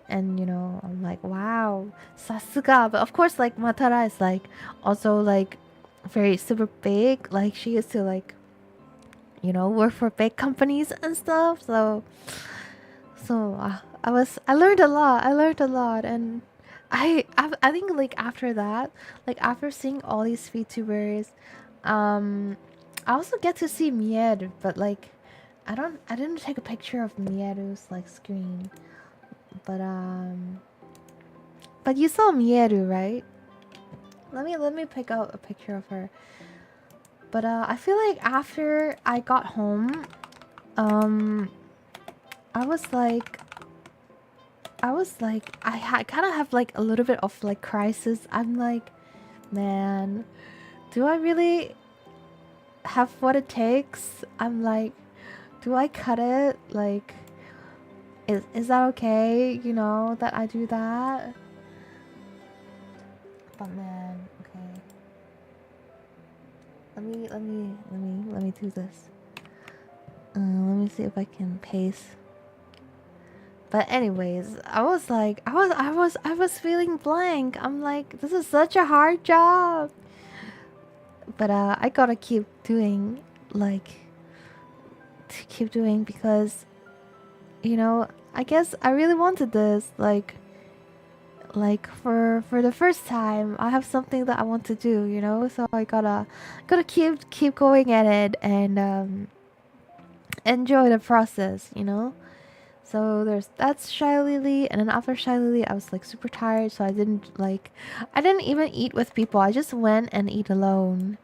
and you know, I'm like, wow, sasuga. But of course, like Matara is like also like very super big. Like she used to like, you know, work for big companies and stuff. I learned a lot. I learned a lot, and I think like after that, like after seeing all these VTubers, I also get to see Mieru, but like I didn't take a picture of Mieru's like screen, but but you saw Mieru, right? Let me pick out a picture of her. But I feel like after I got home, um, I was like, I kind of have like a little bit of like crisis. I'm like, man, do I really have what it takes? I'm like, do I cut it? Like, is that okay? You know that I do that? But man, okay. Let me do this. Let me see if I can paste. But anyways, I was feeling blank. I'm like, this is such a hard job. But I gotta keep doing, like, to keep doing because, you know, I guess I really wanted this. Like for the first time, I have something that I want to do. You know, so I gotta keep going at it and enjoy the process. You know. So that's Shy Lily, and then after Shy Lily, I was like super tired, so I didn't even eat with people. I just went and eat alone.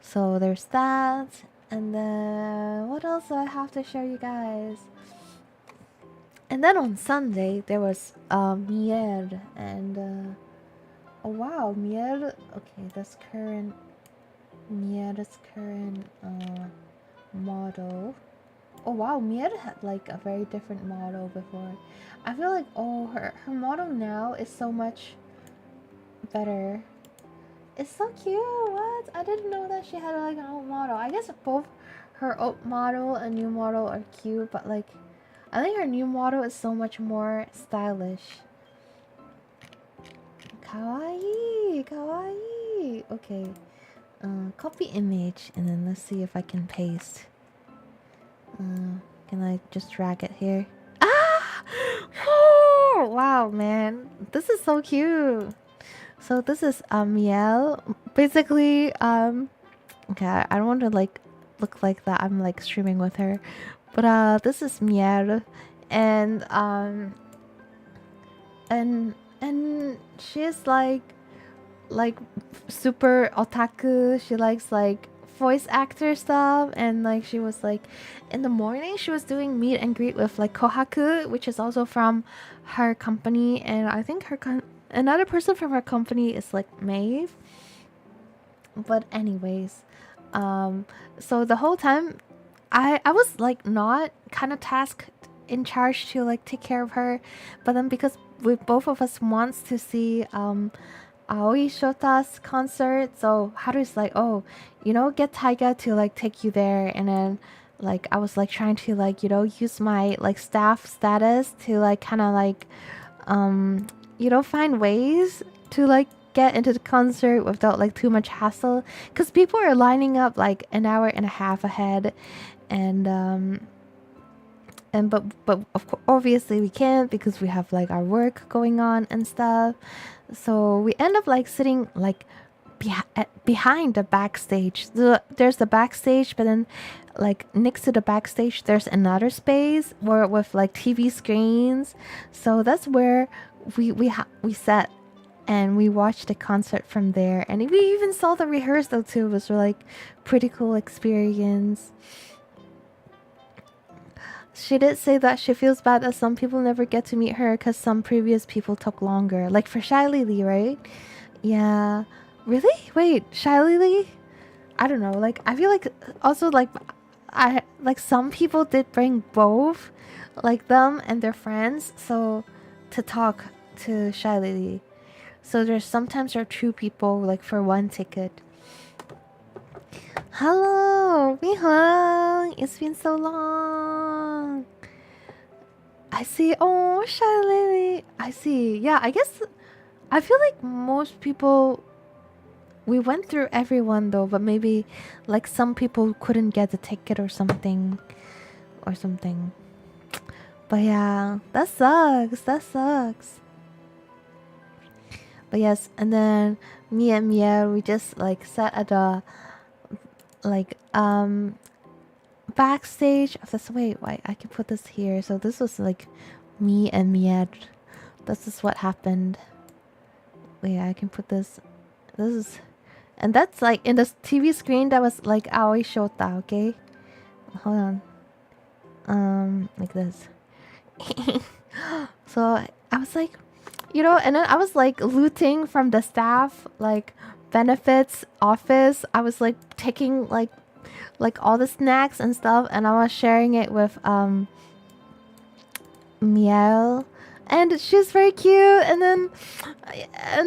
So there's that, and then what else do I have to show you guys? And then on Sunday there was Mier, and oh wow, Mier. Okay, that's current Mier's current model. Oh wow, Mier had like a very different model before. I feel like her model now is so much better. It's so cute. What? I didn't know that she had like an old model. I guess both her old model and new model are cute, but like I think her new model is so much more stylish. Kawaii, kawaii. Okay. Copy image and then let's see if I can paste. Can I just drag it here? Ah! Oh, wow, man. This is so cute. So this is Miel. Basically, okay, I don't want to like look like that. I'm like streaming with her. But this is Miel, and and she's like super otaku. She likes like voice actor stuff, and like she was like in the morning she was doing meet and greet with like Kohaku, which is also from her company, and I think another person from her company is like Maeve. But anyways, so the whole time I was like not kind of tasked in charge to like take care of her, but then because we both of us wants to see Aoi Shota's concert, so Haru's like, oh, you know, get Taiga to like take you there, and then like I was like trying to like, you know, use my like staff status to like kind of like you know, find ways to like get into the concert without like too much hassle, because people are lining up like an hour and a half ahead, and but of course obviously we can't because we have like our work going on and stuff. So we end up like sitting like behind the backstage. There's the backstage, but then like next to the backstage there's another space where with like TV screens. So that's where we sat and we watched the concert from there, and we even saw the rehearsal too. It was like pretty cool experience. She did say that she feels bad that some people never get to meet her because some previous people took longer. Like for Shy Lily, right? Yeah. Really? Wait, Shy Lily? I don't know. Like, I feel like also like I like some people did bring both, like them and their friends, so to talk to Shy Lily. So there's sometimes there are two people like for one ticket. Hello, Mihang. It's been so long. I see. Oh, Shy Lily. I see. Yeah, I guess I feel like most people we went through everyone though, but maybe like some people couldn't get the ticket or something or something. But yeah, that sucks. That sucks. But yes, and then me and Mia we just like sat at the like backstage of this. Wait, I can put this here. So this was like me and Mia. This is what happened. Wait, I can put this. This is, and that's like in the TV screen. That was like Aoi Shota. Okay, hold on. Like this. So I was like, you know, and then I was like looting from the staff, like benefits office. I was like taking like all the snacks and stuff, and I was sharing it with Miel, and she's very cute. And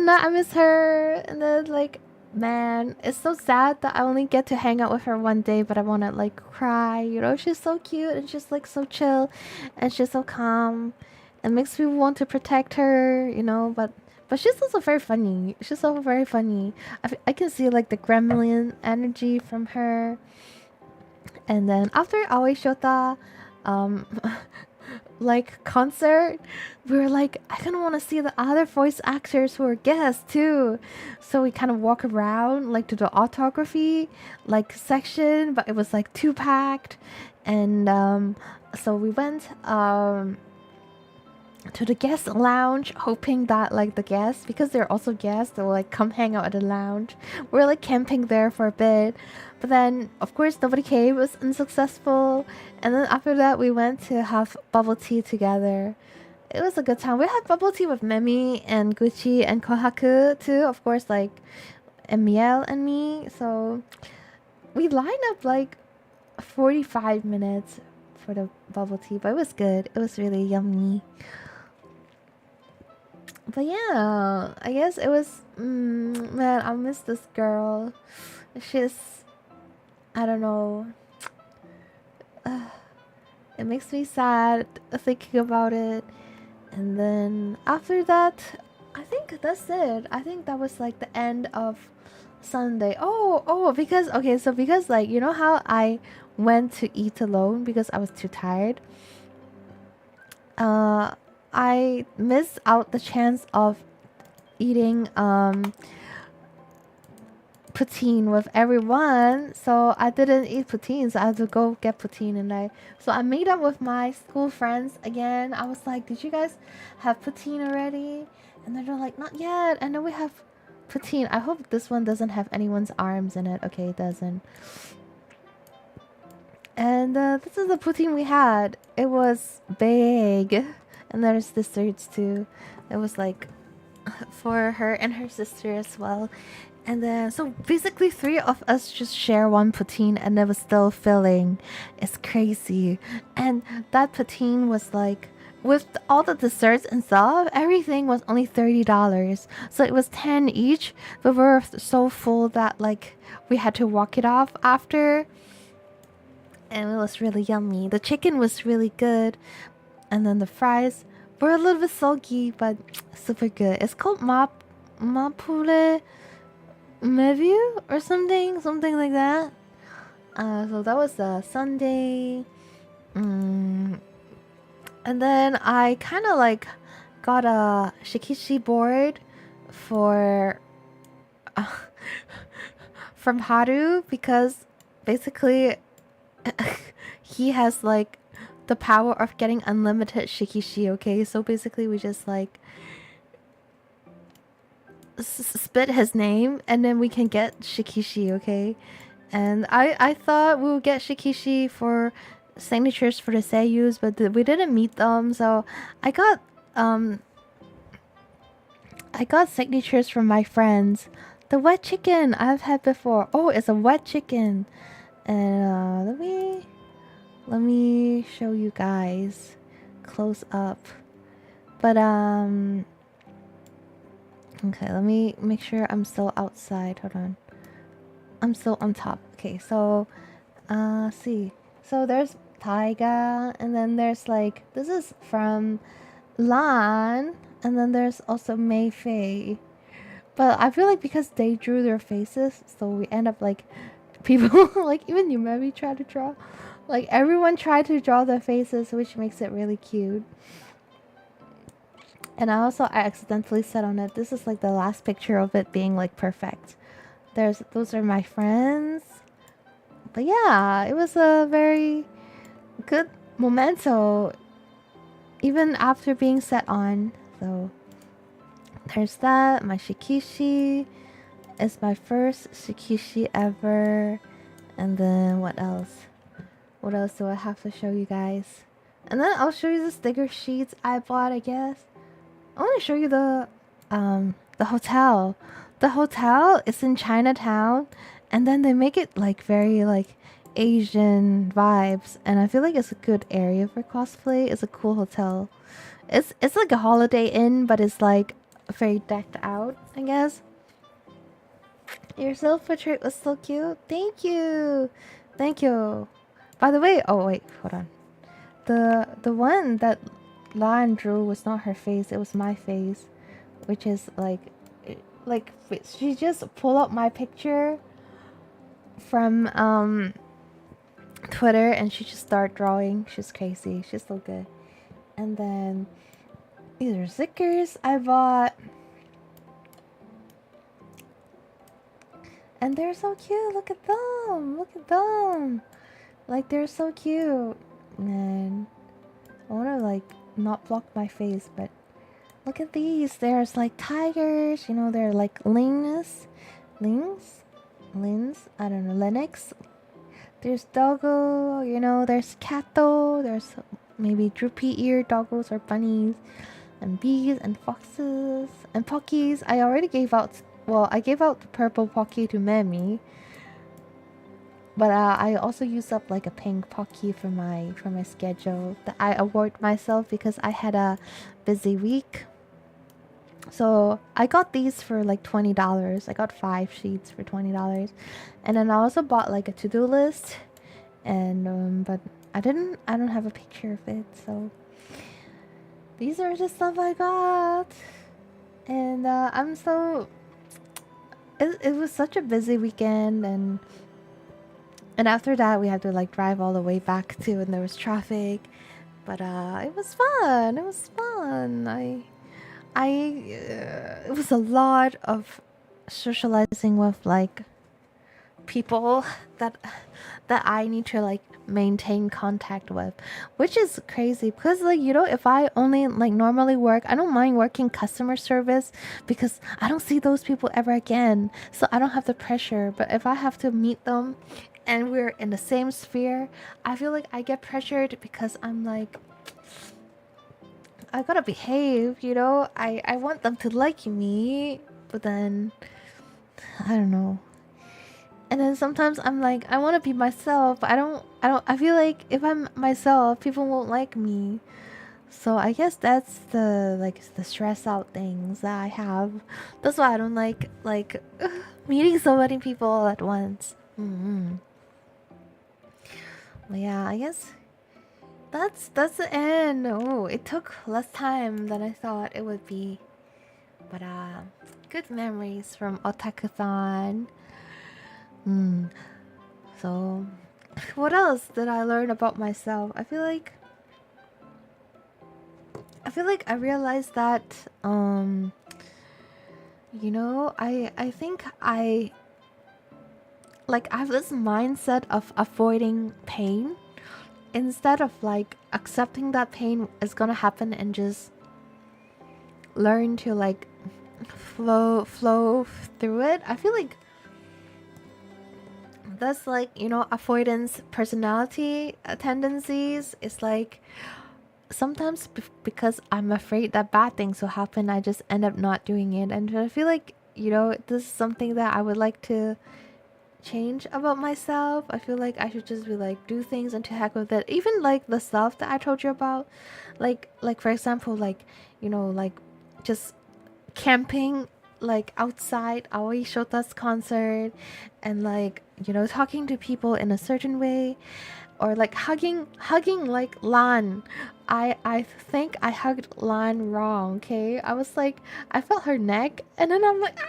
I miss her. And then like, man, it's so sad that I only get to hang out with her one day, but I want to like cry. You know, she's so cute and she's like so chill, and she's so calm, and makes me want to protect her. You know, but she's also very funny. She's also very funny. I can see like the gremlin energy from her. And then after Aoi Shota, um, like concert, we were like, I kind of want to see the other voice actors who are guests too. So we kind of walk around like to the autography like section, but it was like too packed. And so we went to the guest lounge, hoping that like the guests, because they're also guests, they'll like come hang out at the lounge. We're like camping there for a bit, but then of course nobody came. It was unsuccessful. And then after that we went to have bubble tea together. It was a good time. We had bubble tea with Memi and Gucci and Kohaku too, of course, like Emiel and me. So we lined up like 45 minutes for the bubble tea, but it was good. It was really yummy. But yeah, I guess it was. Man, I miss this girl. She's. I don't know. It makes me sad thinking about it. And then after that, I think that's it. I think that was like the end of Sunday. Oh, because okay, so because like you know how I went to eat alone because I was too tired. I missed out the chance of eating poutine with everyone, so I didn't eat poutine, so I had to go get poutine. And I made up with my school friends again. I was like, did you guys have poutine already? And they're like, not yet. And then we have poutine. I hope this one doesn't have anyone's arms in it. Okay, it doesn't. And this is the poutine we had. It was big. And there's desserts too. It was like for her and her sister as well. And then, so basically 3 of us just share one poutine and it was still filling. It's crazy. And that poutine was like, with all the desserts and stuff, everything was only $30. So it was 10 each, but we were so full that like we had to walk it off after. And it was really yummy. The chicken was really good. And then the fries were a little bit soggy, but super good. It's called Mapule Mevu or something like that. So that was Sunday. And then I kind of like got a shikishi board for from Haru because basically he has like the power of getting unlimited shikishi. Okay, so basically we just like spit his name and then we can get shikishi. Okay, and I thought we would get shikishi for signatures for the seiyus, but we didn't meet them, so I got signatures from my friends The wet chicken I've had before. Oh, it's a wet chicken. And let me show you guys close up. But okay, let me make sure I'm still outside. Hold on. I'm still on top. Okay, so see. So there's Taiga, and then there's like this is from Lan, and then there's also Mei Fei. But I feel like because they drew their faces, so we end up like people like even you maybe try to draw. Like everyone tried to draw their faces, which makes it really cute. And I accidentally said on it, this is like the last picture of it being like perfect. Those are my friends. But yeah, it was a very good memento even after being set on. So there's that. My shikishi is my first shikishi ever. And then what else? What else do I have to show you guys? And then I'll show you the sticker sheets I bought, I guess. I want to show you the hotel. The hotel is in Chinatown, and then they make it like very like Asian vibes, and I feel like it's a good area for cosplay. It's a cool hotel. It's like a Holiday Inn, but it's like very decked out, I guess. Your self-portrait was so cute. Thank you. Thank you. By the way, oh wait, hold on. The one that Lan drew was not her face, it was my face, which is like she just pulled up my picture from Twitter and she just started drawing. She's crazy. She's so good. And then these are stickers I bought. And they're so cute. Look at them. Look at them. Like they're so cute. And I want to like not block my face, but look at these. There's like tigers, you know, they're like lings. I don't know, Lennox. There's doggo, you know, there's catto, there's maybe droopy ear doggos or bunnies, and bees and foxes and pockies. I already gave out, well, I gave out the purple pocky to Mammy. But I also used up like a pink pocky for my schedule that I award myself because I had a busy week. So I got these for like $20. I got 5 sheets for $20, and then I also bought like a to-do list, and but I don't have a picture of it. So these are the stuff I got, and I'm so. It was such a busy weekend, and after that we had to like drive all the way back to, and there was traffic, but it was fun. It was fun. It was a lot of socializing with like people that I need to like maintain contact with, which is crazy because like, you know, if I only like normally work, I don't mind working customer service because I don't see those people ever again, so I don't have the pressure. But if I have to meet them and we're in the same sphere, I feel like I get pressured because I'm like, I gotta behave, you know. I want them to like me, but then I don't know. And then sometimes I'm like, I want to be myself. I feel like if I'm myself, people won't like me. So I guess that's the stress out things that I have. That's why I don't like meeting so many people all at once. But yeah, I guess that's the end. Oh, it took less time than I thought it would be. But good memories from Otakuthon. So what else did I learn about myself? I feel like I realized that you know, I think I have this mindset of avoiding pain instead of like accepting that pain is gonna happen and just learn to like flow through it. I feel like that's like, you know, avoidance personality tendencies. It's like sometimes because I'm afraid that bad things will happen, I just end up not doing it. And I feel like this is something that I would like to change about myself. I feel like I should just be like do things and to heck with it. Even like the stuff that I told you about, like for example, like like just camping like outside Aoi Shota's concert, and like talking to people in a certain way, or like hugging like Lan. I think I hugged Lan wrong. Okay, I was like I felt her neck, and then I'm like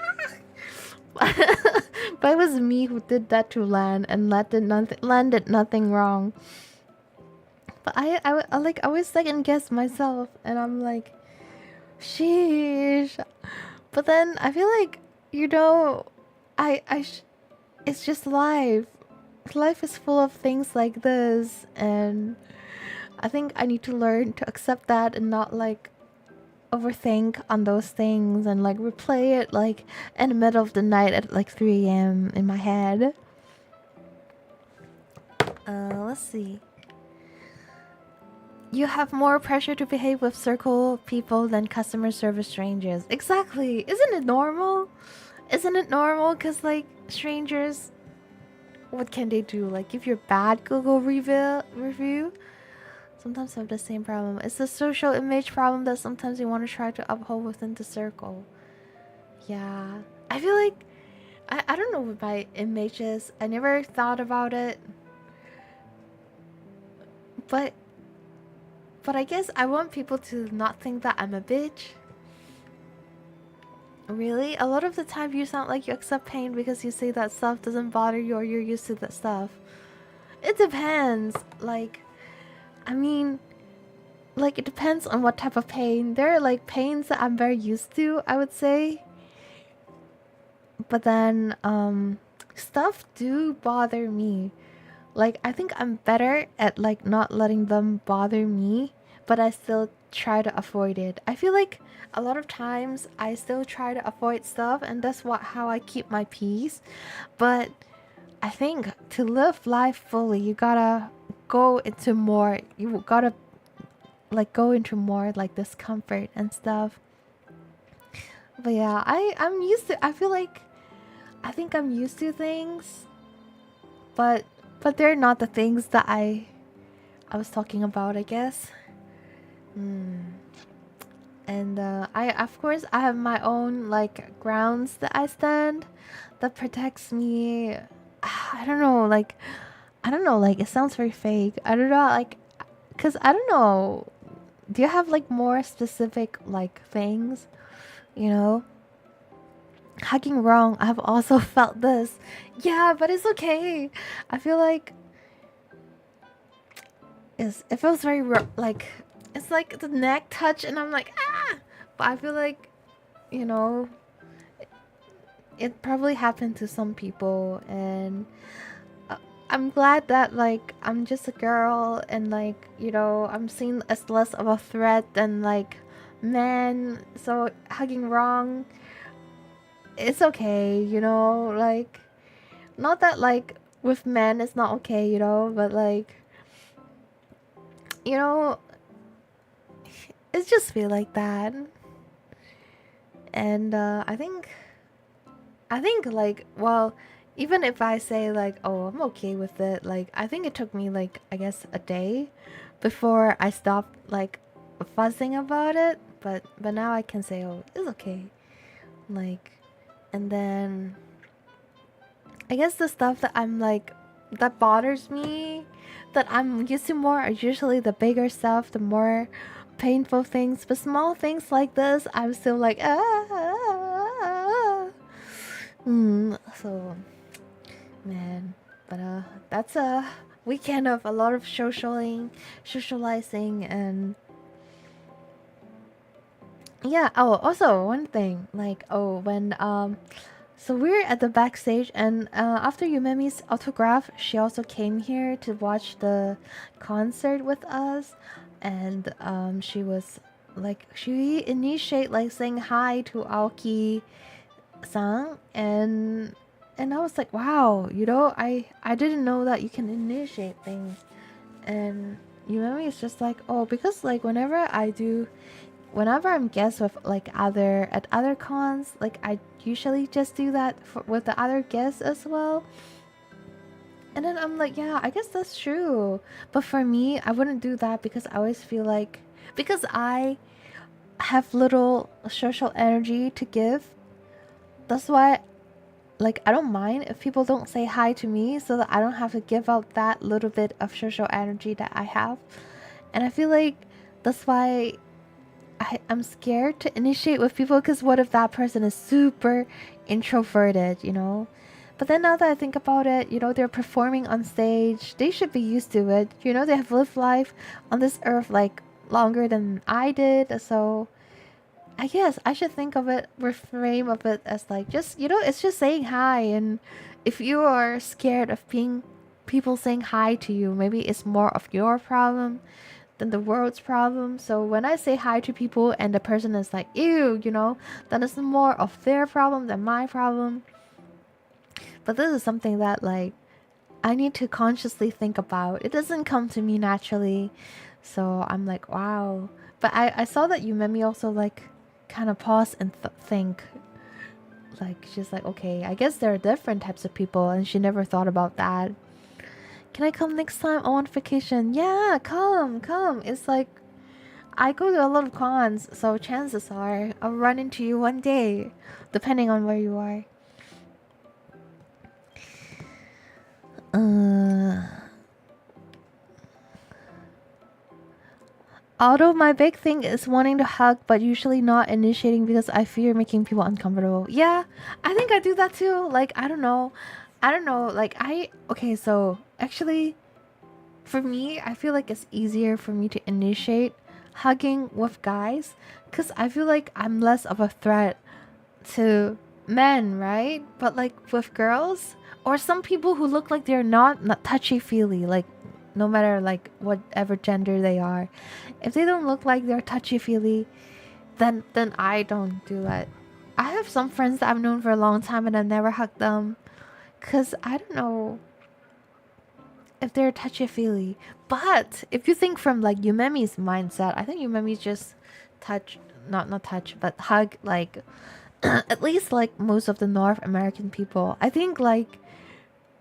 but it was me who did that to Lan, and Lan did nothing wrong. But I like always second guess myself, and I'm like, sheesh. But then I feel like it's just life. Life is full of things like this, and I think I need to learn to accept that and not like overthink on those things and like replay it like in the middle of the night at like 3 a.m. in my head. Let's see. You have more pressure to behave with circle people than customer service strangers. Exactly. Isn't it normal? Isn't it normal? Because like strangers, what can they do? Like give you a bad Google review? Sometimes I have the same problem. It's the social image problem that sometimes you want to try to uphold within the circle. Yeah. I feel like I don't know what my image is. I never thought about it. But I guess I want people to not think that I'm a bitch. Really? A lot of the time you sound like you accept pain because you say that stuff doesn't bother you or you're used to that stuff. It depends. Like, I mean, like it depends on what type of pain. There are like pains that I'm very used to, I would say. But then stuff do bother me. Like I think I'm better at like not letting them bother me, but I still try to avoid it. I feel like a lot of times I still try to avoid stuff, and that's how I keep my peace. But I think to live life fully, you gotta go into more. You gotta like go into more like discomfort and stuff. But yeah, I'm used to. I feel like I think I'm used to things, but they're not the things that I was talking about, I guess. And I of course I have my own like grounds that I stand that protects me. I don't know, like it sounds very fake. I don't know, like, cause I don't know. Do you have like more specific like things? You know, hugging wrong. I have also felt this. Yeah, but it's okay. I feel like it feels very like it's like the neck touch, and I'm like ah. But I feel like you know it probably happened to some people, and I'm glad that like I'm just a girl, and like I'm seen as less of a threat than like men. So hugging wrong, it's okay, like not that like with men it's not okay, but like you know it's just feel like that. And I think like, well, even if I say like, oh, I'm okay with it, like I think it took me like I guess a day before I stopped like fussing about it, but now I can say, oh, it's okay. Like, and then I guess the stuff that I'm like that bothers me, that I'm used to more, are usually the bigger stuff, the more painful things. But small things like this, I'm still like so man, but that's a weekend of a lot of socializing, and yeah. Oh, also one thing, like, oh, when so we're at the backstage, and after Yumemi's autograph, she also came here to watch the concert with us, and she was like, she initiate like saying hi to Aoki-san, and I was like, wow, I didn't know that you can initiate things, and Yumemi is just like, oh, because like whenever I do whenever I'm guests with like other cons, like I usually just do that with the other guests as well. And then I'm like, yeah, I guess that's true. But for me, I wouldn't do that because I always feel like because I have little social energy to give. That's why like I don't mind if people don't say hi to me so that I don't have to give out that little bit of social energy that I have. And I feel like that's why I'm scared to initiate with people because what if that person is super introverted, you know? But then now that I think about it, you know, they're performing on stage. They should be used to it. You know, they have lived life on this earth like longer than I did. So I guess I should think of it, reframe of it as like just, you know, it's just saying hi. And if you are scared of being people saying hi to you, maybe it's more of your problem than the world's problem. So when I say hi to people and the person is like, ew, you know, then it's more of their problem than my problem. But this is something that like I need to consciously think about. It doesn't come to me naturally. So I'm like, wow. But I saw that you made me also like kind of pause and think. Like she's like, okay, I guess there are different types of people, and she never thought about that. Can I come next time? I want vacation. Yeah, come. It's like I go to a lot of cons, so chances are I'll run into you one day, depending on where you are. Although my big thing is wanting to hug, but usually not initiating because I fear making people uncomfortable. Yeah, I think I do that too. Like, I don't know. Like, okay, so actually, for me, I feel like it's easier for me to initiate hugging with guys because I feel like I'm less of a threat to men, right? But like with girls or some people who look like they're not touchy feely, like no matter like whatever gender they are, if they don't look like they're touchy feely, then I don't do it. I have some friends that I've known for a long time and I've never hugged them because I don't know if they're touchy feely. But if you think from like Yumemi's mindset, I think Yumemi just touch, not touch, but hug like at least like most of the North American people. I think like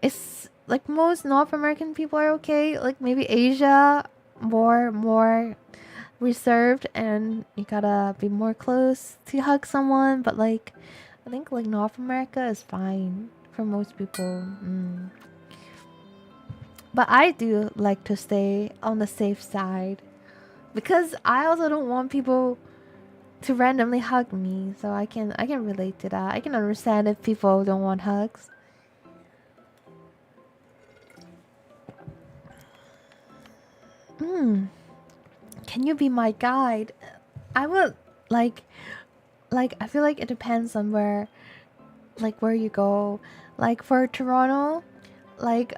it's like most North American people are okay. Like maybe Asia more reserved and you gotta be more close to hug someone. But like I think like North America is fine for most people. But I do like to stay on the safe side because I also don't want people to randomly hug me. So I can relate to that. I can understand if people don't want hugs. Can you be my guide? I would like I feel like it depends on where you go. Like for Toronto, like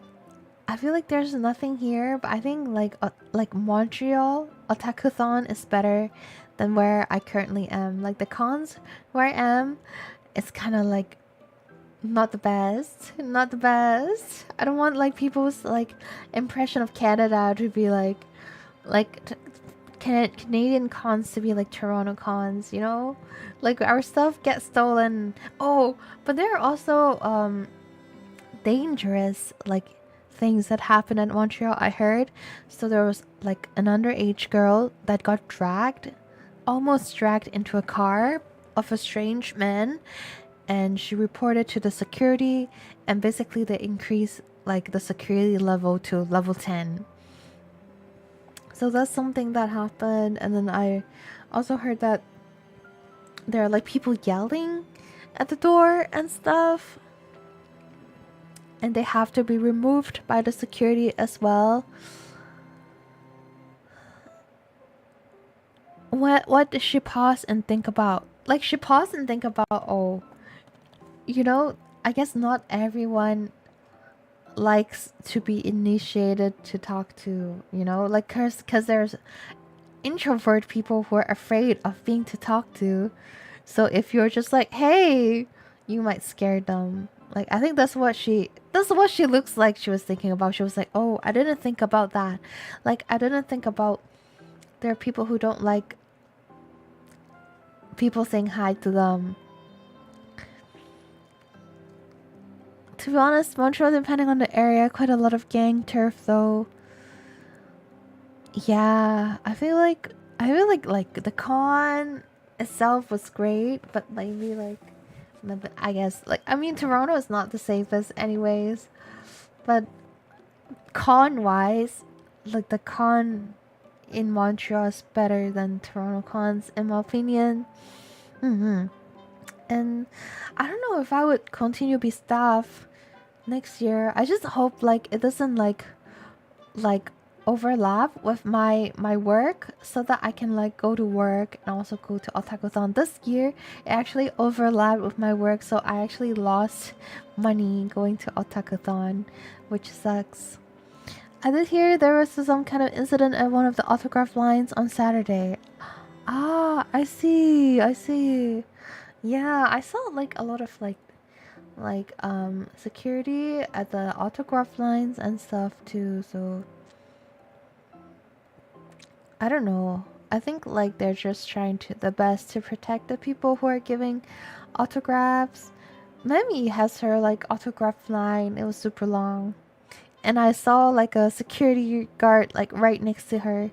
I feel like there's nothing here, but I think like Montreal Otakuthon is better than where I currently am. Like the cons where I am, it's kind of like not the best, not the best. I don't want like people's like impression of Canada to be like Canadian cons to be like Toronto cons, you know? Like our stuff gets stolen. Oh, but there are also dangerous like things that happened in Montreal, I heard. So there was like an underage girl that got almost dragged into a car of a strange man, and she reported to the security, and basically they increased like the security level to level 10. So that's something that happened. And then I also heard that there are like people yelling at the door and stuff, and they have to be removed by the security as well. What does she pause and think about? Like she paused and think about, oh, you know, I guess not everyone likes to be initiated to talk to, you know, like cause there's introvert people who are afraid of being to talk to. So if you're just like, hey, you might scare them. Like I think that's what she looks like she was thinking about. She was like, oh, I didn't think about that. Like I didn't think about there are people who don't like people saying hi to them. To be honest, Montreal, depending on the area, quite a lot of gang turf though. Yeah, I feel like the con itself was great, but maybe like but I guess like I mean Toronto is not the safest anyways, but con wise, like the con in Montreal is better than Toronto cons in my opinion. Mm-hmm. And I don't know if I would continue to be staff next year. I just hope like it doesn't like overlap with my work so that I can like go to work and also go to Otakuthon. This year it actually overlapped with my work, so I actually lost money going to Otakuthon, which sucks. I did hear there was some kind of incident at one of the autograph lines on Saturday. Ah, I see. Yeah, I saw like a lot of security at the autograph lines and stuff too, so I don't know. I think like they're just trying to the best to protect the people who are giving autographs. Memi has her like autograph line. It was super long. And I saw like a security guard like right next to her.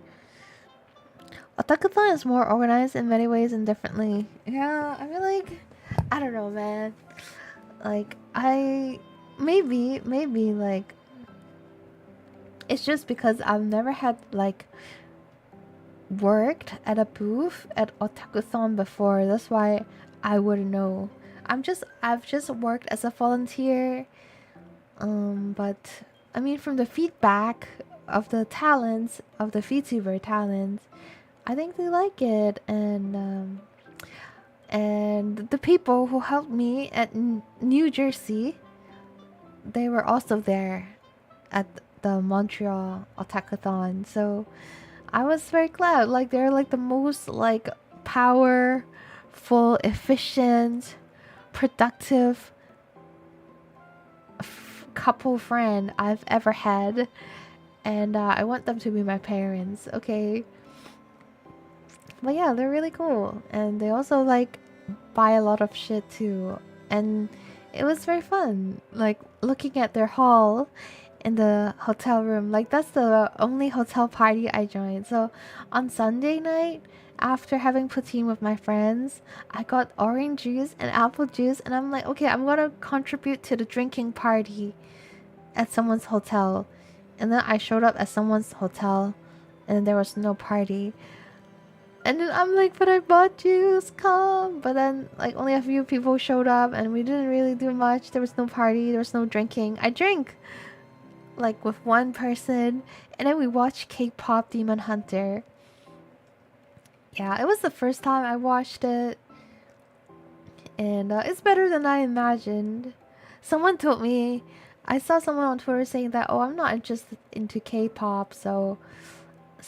Otakuthon is more organized in many ways and differently. Yeah, I feel like I don't know, man. Like I maybe like it's just because I've never had like worked at a booth at Otakuthon before. That's why I wouldn't know. I've just worked as a volunteer. But I mean from the feedback of the talents of the VTuber talents, I think they like it and the people who helped me at New Jersey, they were also there at the Montreal Otakuthon. So I was very glad. Like they're like the most like powerful, efficient, productive couple friend I've ever had, and I want them to be my parents. Okay, but yeah, they're really cool, and they also like buy a lot of shit too, and it was very fun. Like looking at their haul in the hotel room. Like that's the only hotel party I joined. So on Sunday night, after having poutine with my friends, I got orange juice and apple juice, and I'm like, okay, I'm gonna contribute to the drinking party at someone's hotel. And then I showed up at someone's hotel, and there was no party. And then I'm like, but I bought juice, come. But then, like, only a few people showed up, and we didn't really do much. There was no party, there was no drinking. I drank like with one person, and then we watched K-pop Demon Hunter. Yeah, it was the first time I watched it, and it's better than I imagined. Someone told me, I saw someone on Twitter saying that, oh, I'm not interested into K-pop, so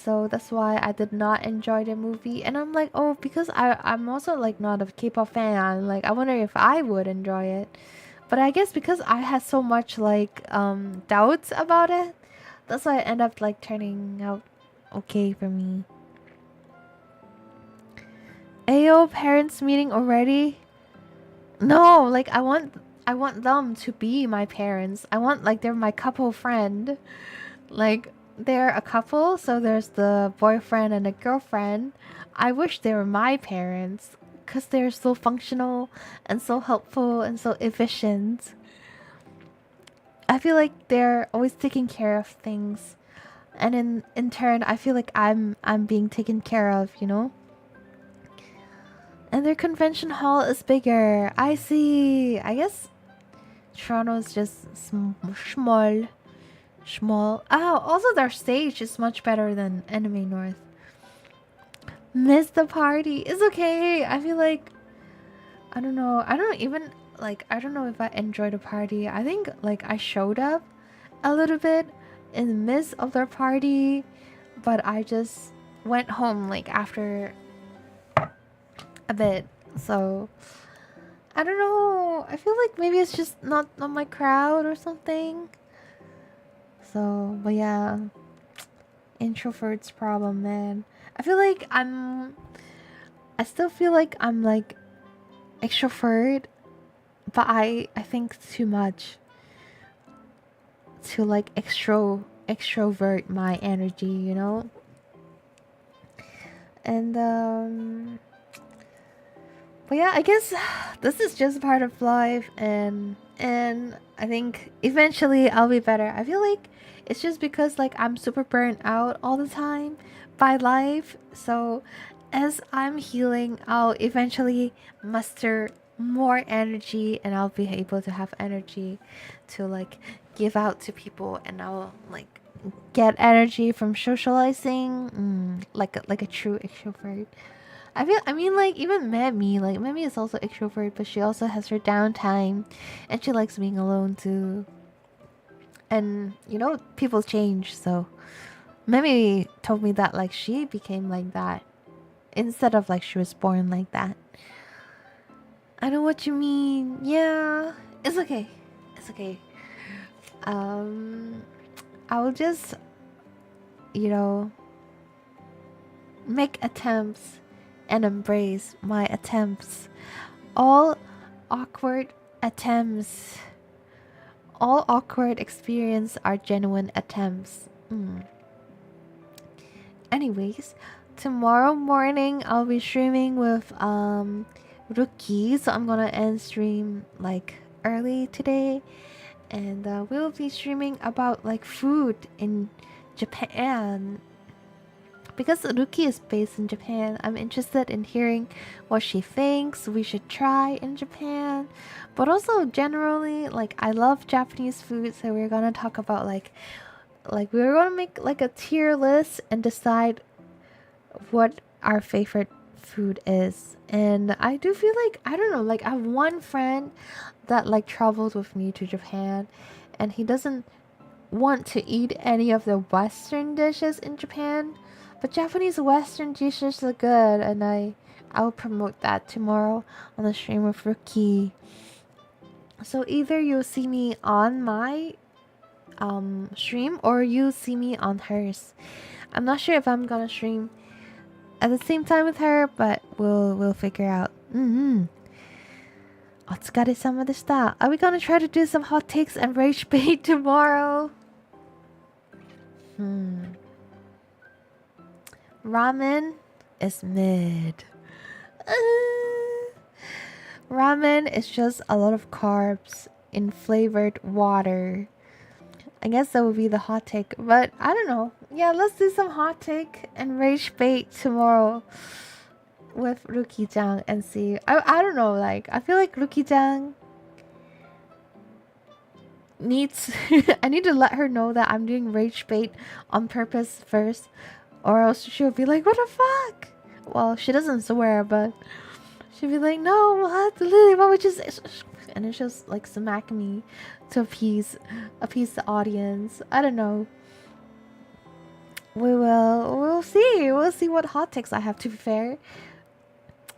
that's why I did not enjoy the movie. And I'm like, oh, because I'm also like not a K-pop fan. Like I wonder if I would enjoy it. But I guess because I had so much like doubts about it, that's why it ended up like turning out okay for me. Ayo, parents meeting already? No, like I want them to be my parents. I want like they're my couple friend. Like they're a couple, so there's the boyfriend and the girlfriend. I wish they were my parents because they're so functional and so helpful and so efficient. I feel like they're always taking care of things, and in turn, I feel like I'm being taken care of. You know. And their convention hall is bigger. I see. I guess Toronto's just small. Small. Oh, also their stage is much better than Anime North. Miss the party. It's okay. I feel like I don't know. I don't even like I don't know if I enjoyed the party. I think like I showed up a little bit in the midst of their party, but I just went home like after a bit. So I don't know. I feel like maybe it's just not my crowd or something. So, but yeah, introverts problem, man. I feel like I still feel like I'm like extrovert, but I think too much to like extrovert my energy, you know? And but yeah, I guess this is just part of life, and I think eventually I'll be better. I feel like it's just because like I'm super burnt out all the time by life. So as I'm healing, I'll eventually muster more energy, and I'll be able to have energy to like give out to people, and I'll like get energy from socializing, like a true extrovert. I mean, like even Mammy, like Mammy is also extrovert, but she also has her downtime, and she likes being alone too. And you know, people change, so Mammy told me that like she became like that instead of like she was born like that. I know what you mean. Yeah, it's okay. It's okay. Um, I will just, you know, make attempts and embrace my attempts. All awkward attempts, all awkward experience are genuine attempts. Anyways, tomorrow morning I'll be streaming with Rookie, so I'm gonna end stream like early today, and we'll be streaming about like food in Japan. Because Ruki is based in Japan, I'm interested in hearing what she thinks we should try in Japan. But also generally, like I love Japanese food, so we're gonna talk about like we're gonna make like a tier list and decide what our favorite food is. And I do feel like I don't know, like I have one friend that like traveled with me to Japan, and he doesn't want to eat any of the Western dishes in Japan, but Japanese Western dishes are good, and I'll promote that tomorrow on the stream with Rookie. So either you'll see me on my stream or you see me on hers. I'm not sure if I'm gonna stream at the same time with her, but we'll figure out. Otsukaresama deshita. Are we gonna try to do some hot takes and rage bait tomorrow? Ramen is mid. Ramen is just a lot of carbs in flavored water. I guess that would be the hot take, but I don't know. Yeah, let's do some hot take and rage bait tomorrow with Ruki-chan and see. I don't know, like I feel like Ruki-chan needs I need to let her know that I'm doing rage bait on purpose first, or else she'll be like, what the fuck? Well, she doesn't swear, but she'll be like, no, what? Lily, what would you say? And it's just like smack me to appease the audience. I don't know. We'll see. We'll see what hot takes I have, to be fair.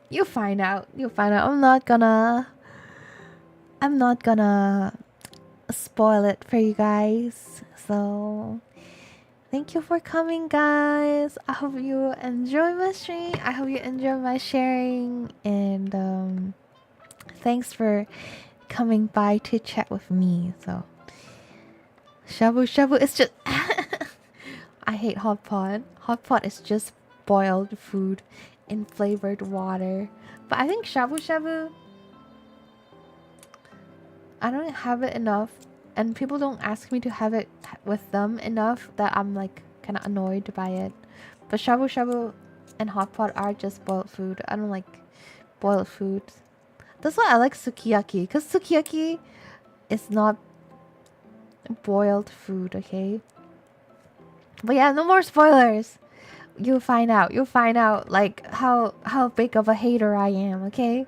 You'll find out. You'll find out. I'm not gonna spoil it for you guys. So thank you for coming, guys. I hope you enjoy my stream. I hope you enjoy my sharing, and thanks for coming by to chat with me. So shabu shabu is just I hate hot pot. Hot pot is just boiled food in flavored water. But I think shabu shabu, I don't have it enough, and people don't ask me to have it with them enough that I'm like kind of annoyed by it. But shabu shabu and hot pot are just boiled food. I don't like boiled food. That's why I like sukiyaki, because sukiyaki is not boiled food, okay? But yeah, no more spoilers. You'll find out. You'll find out like how big of a hater I am, okay?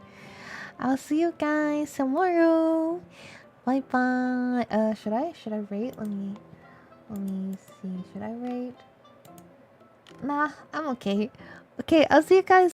I'll see you guys tomorrow. Bye bye. Should I rate? Let me see. Should I rate? Nah, I'm okay. Okay, I'll see you guys